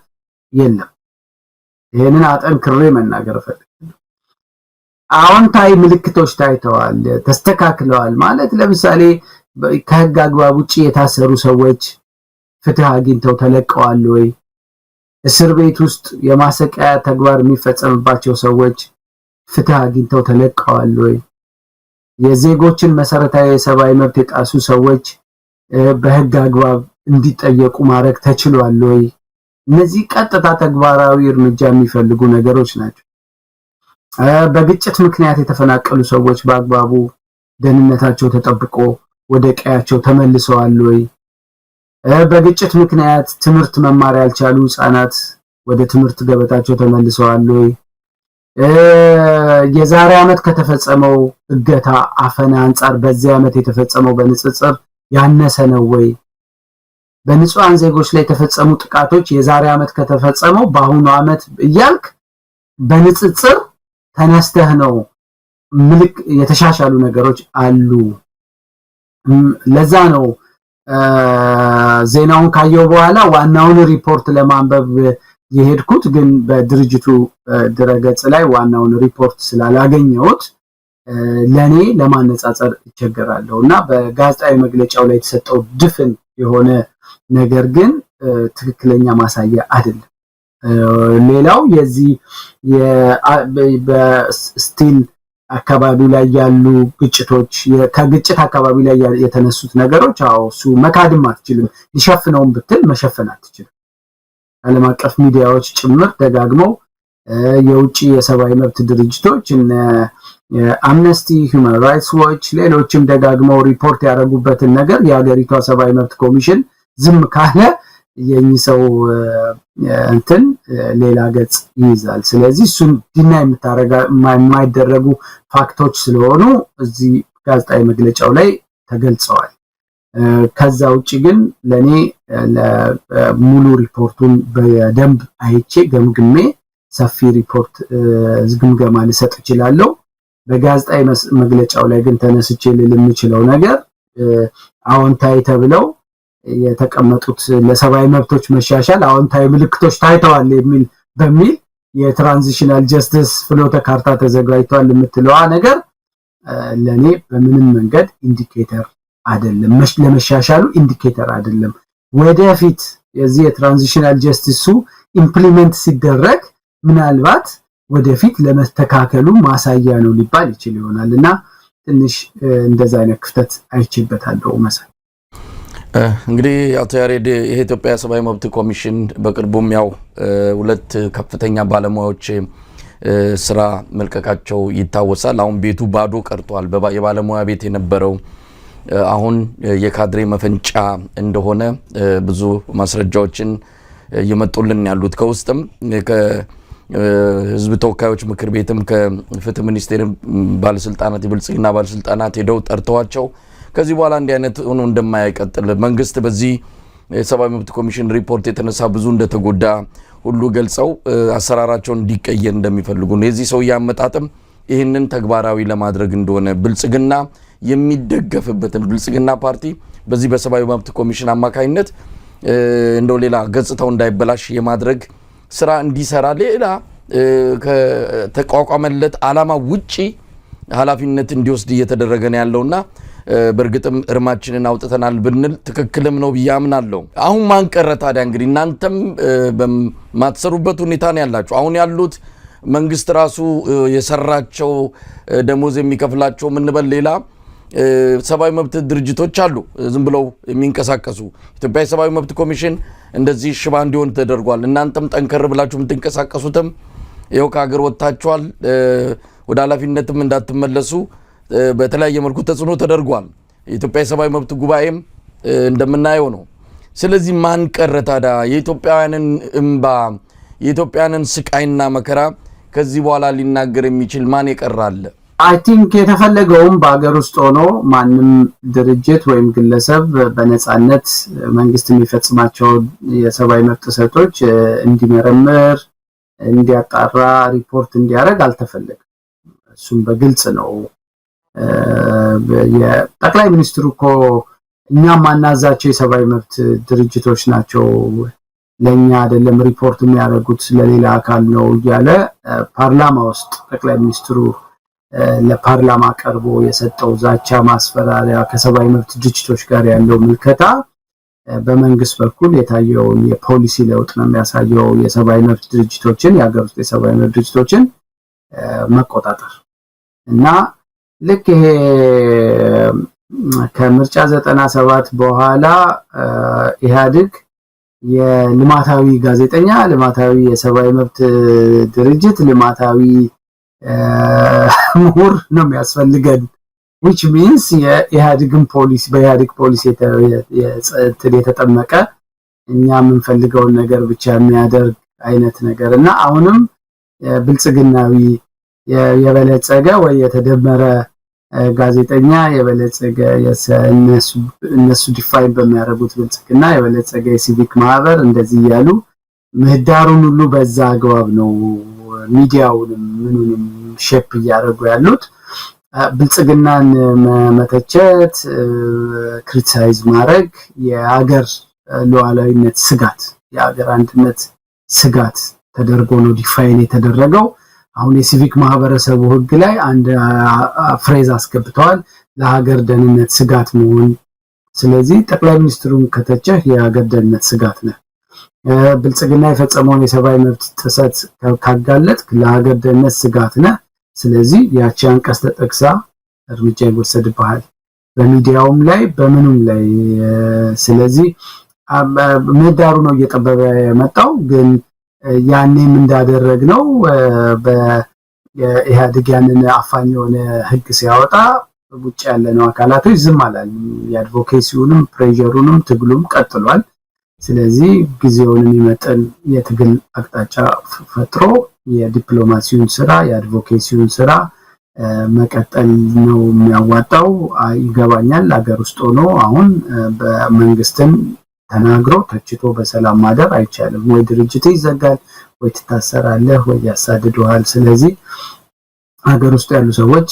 የለም ይሄንን አጠንክሬ መናገር ፈልጋለሁ አዎንታዊ ምልክቶች ታይተዋል ተስተካክለዋል ማለት ለምሳሌ ከህግ አግባብ ውጪ የታሰሩ ሰዎች ፍትህ አግኝተው ተለቀዋል ወይ እስር ቤት ውስጥ የማሰቃያ ተግባር የሚፈጸምባቸው ሰዎች ፍትህ አግኝተው ተለቀዋል ወይ የዜጎችን መሰረታዊ የሰብአዊ መብት የጣሱ ሰዎች በህግ አግባብ እንዲጠየቁ ማድረግ ተችሏል ወይ እነዚህ ቀጥታ ተግባራዊ እርምጃ የሚፈልጉ ነገሮች ናቸው በግጭት ምክንያት የተፈናቀሉ ሰዎች በአግባቡ ደህንነታቸው ተጠብቆ ወደ ቀያቸው ተመልሰዋል ወይ በግጭት ምክንያት ትምህርት መማር ያልቻሉ ህፃናት ወደ ትምህርት ገበታቸው ተመልሰዋል ወይ የዛሬ አመት ከተፈጸመው እገታ አፈና አንፃር በዚህ አመት የተፈጸመው በንጽጽር ያነሰ ነው ወይ በንጹሃን ዜጎች ላይ የተፈጸሙ ጥቃቶች የዛሬ አመት ከተፈጸመው በአሁኑ አመት ይያልክ በንጽጽር ተነስተህ ነው የተሻሻሉ ነገሮች አሉ ለዛ ነው ዜናውን ካየው በኋላ ዋናውን ሪፖርት ለማንበብ የሄድኩት ግን በድርጅቱ ድረገጽ ላይ ዋናውን ሪፖርት ስላላገኘሁት ለኔ ለማነጻጸር ይቸገራለውና በጋዜጣዊ መግለጫው ላይ የተሰጠው ድፍን የሆነ ነገር ግን ትክክለኛ ማሳያ አይደለም ሌላው የዚህ በስቲል አካባቢ ላይ ያሉ ግጭቶች ከግጭት አካባቢ ላይ የተነሱት ነገሮች እሱ መካድም አትችልም ሊሸፍነውም ብትል መሸፈን አትችልም ዓለም አቀፍ ሚዲያዎች ጭምር ደጋግመው የውጪ የሰብአዊ መብት ድርጅቶች እነ አምነስቲ ሁማን ራይትስ ዎች ሌሎችም ደጋግመው ሪፖርት ያደረጉበትን ነገር የሀገሪቷ ሰብአዊ መብት ኮሚሽን ዝም ካለ የኚህ ሰው እንትን ሌላ ገጽ ይይዛል። ስለዚህ እሱን ዲና የማይደረጉ ፋክቶች ስለሆኑ እዚህ ጋዜጣዊ መግለጫው ላይ ተገልጸዋል። ከዛ ውጪ ግን ለኔ ሙሉ ሪፖርቱን በደንብ አይቼ ገምግሜ ሰፊ ሪፖርት ዝግምገማ ልሰጥ እችላለሁ። በጋዜጣዊ መግለጫው ላይ ግን ተነስቼ ልምችለው ነገር አዎንታዊ ተብለው የተቀመጡት ለሰብአዊ መብቶች መሻሻል አዎንታዊ ምልክቶች ታይተዋል በሚል የትራንዚሽናል ጀስቲስ ፍኖተ ካርታ ተዘጋጅቷል የምትለዋ ነገር ለኔ በምንም መንገድ ኢንዲኬተር አይደለም፣ ለመሻሻሉ ኢንዲኬተር አይደለም። ወደፊት የዚህ የትራንዚሽናል ጀስቲሱ ኢምፕሊመንት ሲደረግ ምናልባት ወደፊት ለመስተካከሉ ማሳያ ነው ሊባል ይችል ይሆናልና ትንሽ እንደዛ አይነት ክፍተት አይችልበታለሁ መሰል። እንግዲህ አቶ ያሬድ የኢትዮጵያ ሰብአዊ መብት ኮሚሽን በቅርቡም ያው ሁለት ከፍተኛ ባለሙያዎች ስራ መልቀቃቸው ይታወሳል። አሁን ቤቱ ባዶ ቀርቷል። የባለሙያ ቤት የነበረው አሁን የካድሬ መፈንጫ እንደሆነ ብዙ ማስረጃዎችን እየመጡልን ያሉት ከውስጥም ከህዝብ ተወካዮች ምክር ቤትም ከፍትህ ሚኒስቴር ባለስልጣናት የብልጽግና ባለስልጣናት ሄደው ጠርተዋቸው ከዚህ በኋላ እንዲህ አይነት ሆኖ እንደማይቀጥል መንግስት በዚህ የሰብአዊ መብት ኮሚሽን ሪፖርት የተነሳ ብዙ እንደተጎዳ ሁሉ ገልጸው አሰራራቸውን እንዲቀየር እንደሚፈልጉ ነው። የዚህ ሰው ያመጣጥም ይህንን ተግባራዊ ለማድረግ እንደሆነ ብልጽግና የሚደገፍበትን ብልጽግና ፓርቲ በዚህ በሰብአዊ መብት ኮሚሽን አማካይነት እንደው ሌላ ገጽታው እንዳይበላሽ የማድረግ ስራ እንዲሰራ ሌላ ከተቋቋመለት ዓላማ ውጪ ኃላፊነት እንዲወስድ እየተደረገ ነው ያለውና በርግጥም እርማችንን አውጥተናል ብንል ትክክልም ነው ብያምናለሁ። አሁን ማንቀረ ታዲያ እንግዲህ እናንተም በማትሰሩበት ሁኔታ ነው ያላችሁ። አሁን ያሉት መንግስት ራሱ የሰራቸው ደሞዝ የሚከፍላቸው ምንበል ሌላ ሰብአዊ መብት ድርጅቶች አሉ ዝም ብለው የሚንቀሳቀሱ። ኢትዮጵያ ሰብአዊ መብት ኮሚሽን እንደዚህ ሽባ እንዲሆን ተደርጓል። እናንተም ጠንከር ብላችሁ የምትንቀሳቀሱትም ይኸው ከሀገር ወጥታችኋል። ወደ ኃላፊነትም እንዳትመለሱ በተለያየ መልኩ ተጽዕኖ ተደርጓል። የኢትዮጵያ ሰብአዊ መብት ጉባኤም እንደምናየው ነው። ስለዚህ ማን ቀረ ታዲያ? የኢትዮጵያውያንን እንባ የኢትዮጵያውያንን ስቃይና መከራ ከዚህ በኋላ ሊናገር የሚችል ማን ይቀራል? አይ ቲንክ የተፈለገውም በአገር ውስጥ ሆኖ ማንም ድርጅት ወይም ግለሰብ በነጻነት መንግስት የሚፈጽማቸው የሰብአዊ መብት ጥሰቶች እንዲመረምር፣ እንዲያጣራ፣ ሪፖርት እንዲያደርግ አልተፈለገም። እሱም በግልጽ ነው። የጠቅላይ ሚኒስትሩ እኮ እኛም ማናዛቸው የሰብአዊ መብት ድርጅቶች ናቸው፣ ለኛ አይደለም ሪፖርት የሚያደርጉት ለሌላ አካል ነው እያለ ፓርላማ ውስጥ ጠቅላይ ሚኒስትሩ ለፓርላማ ቀርቦ የሰጠው ዛቻ፣ ማስፈራሪያ ከሰብአዊ መብት ድርጅቶች ጋር ያለው ምልከታ በመንግስት በኩል የታየውን የፖሊሲ ለውጥ ነው የሚያሳየው። የሰብአዊ መብት ድርጅቶችን የሀገር ውስጥ የሰብአዊ መብት ድርጅቶችን መቆጣጠር እና ልክ ይሄ ከምርጫ 97 በኋላ ኢህአዴግ የልማታዊ ጋዜጠኛ፣ ልማታዊ የሰብአዊ መብት ድርጅት፣ ልማታዊ ምሁር ነው የሚያስፈልገን which means የኢህአዴግን ፖሊሲ በኢህአዴግ ፖሊሲ የተጠመቀ እኛ የምንፈልገውን ነገር ብቻ የሚያደርግ አይነት ነገር እና አሁንም ብልጽግናዊ የበለጸገ ወይ የተደመረ ጋዜጠኛ የበለጸገ እነሱ ዲፋይን በሚያደርጉት ብልጽግና የበለጸገ የሲቪክ ማህበር እንደዚህ ያሉ ምህዳሩን ሁሉ በዛ አግባብ ነው ሚዲያውንም ምኑንም ሼፕ እያደረጉ ያሉት። ብልጽግናን መተቸት፣ ክሪቲሳይዝ ማድረግ የሀገር ሉዓላዊነት ስጋት፣ የሀገር አንድነት ስጋት ተደርጎ ነው ዲፋይን የተደረገው። አሁን የሲቪክ ማህበረሰቡ ህግ ላይ አንድ ፍሬዝ አስገብተዋል፣ ለሀገር ደህንነት ስጋት መሆን። ስለዚህ ጠቅላይ ሚኒስትሩን ከተቸህ የሀገር ደህንነት ስጋት ነው። ብልጽግና የፈጸመውን የሰብአዊ መብት ጥሰት ካጋለጥ ለሀገር ደህንነት ስጋት ነው። ስለዚህ ያቺ አንቀጽ ተጠቅሳ እርምጃ ይወሰድብሃል፣ በሚዲያውም ላይ በምኑም ላይ። ስለዚህ ምህዳሩ ነው እየጠበበ የመጣው። ግን ያኔም እንዳደረግነው በኢህአዴግ ያንን አፋኝ የሆነ ህግ ሲያወጣ ውጭ ያለነው አካላቶች ዝም አላልንም። የአድቮኬሲውንም ፕሬዠሩንም ትግሉም ቀጥሏል። ስለዚህ ጊዜውን የሚመጥን የትግል አቅጣጫ ፈጥሮ የዲፕሎማሲውን ስራ የአድቮኬሲውን ስራ መቀጠል ነው የሚያዋጣው። ይገባኛል። አገር ውስጥ ሆኖ አሁን በመንግስትም ተናግሮ ተችቶ በሰላም ማደር አይቻልም። ወይ ድርጅት ይዘጋል፣ ወይ ትታሰራለህ፣ ወይ ያሳድዱሃል። ስለዚህ ሀገር ውስጥ ያሉ ሰዎች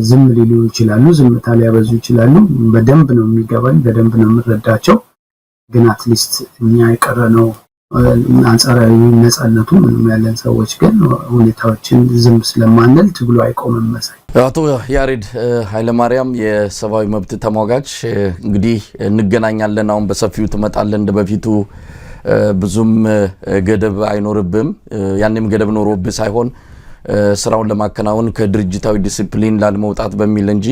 ዝም ሊሉ ይችላሉ፣ ዝምታ ሊያበዙ ይችላሉ። በደንብ ነው የሚገባኝ፣ በደንብ ነው የምረዳቸው። ግን አትሊስት እኛ የቀረነው አንጻራዊ ነፃነቱ ምንም ያለን ሰዎች ግን ሁኔታዎችን ዝም ስለማንል ትግሉ አይቆምም መሳይ። አቶ ያሬድ ኃይለማርያም የሰብአዊ መብት ተሟጋች፣ እንግዲህ እንገናኛለን። አሁን በሰፊው ትመጣለን። እንደበፊቱ ብዙም ገደብ አይኖርብም። ያንንም ገደብ ኖሮብህ ሳይሆን ስራውን ለማከናወን ከድርጅታዊ ዲሲፕሊን ላለመውጣት በሚል እንጂ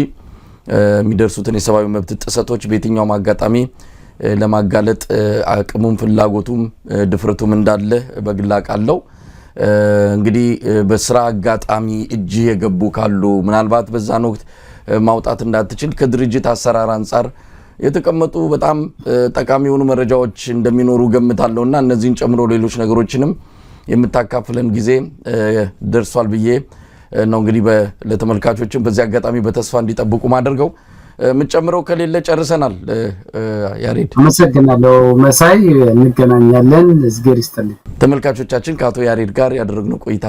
የሚደርሱትን የሰብአዊ መብት ጥሰቶች በየትኛውም አጋጣሚ ለማጋለጥ አቅሙም ፍላጎቱም ድፍረቱም እንዳለ በግላቅ አለው። እንግዲህ በስራ አጋጣሚ እጅ የገቡ ካሉ ምናልባት በዛን ወቅት ማውጣት እንዳትችል ከድርጅት አሰራር አንፃር የተቀመጡ በጣም ጠቃሚ የሆኑ መረጃዎች እንደሚኖሩ ገምታለሁና እነዚህን ጨምሮ ሌሎች ነገሮችንም የምታካፍለን ጊዜ ደርሷል ብዬ ነው እንግዲህ ለተመልካቾችም በዚህ አጋጣሚ በተስፋ እንዲጠብቁ ማድረገው። ምንጨምረው ከሌለ ጨርሰናል። ያሬድ አመሰግናለሁ መሳይ። እንገናኛለን። እዝጌር ይስጥልኝ። ተመልካቾቻችን ከአቶ ያሬድ ጋር ያደረግነው ቆይታ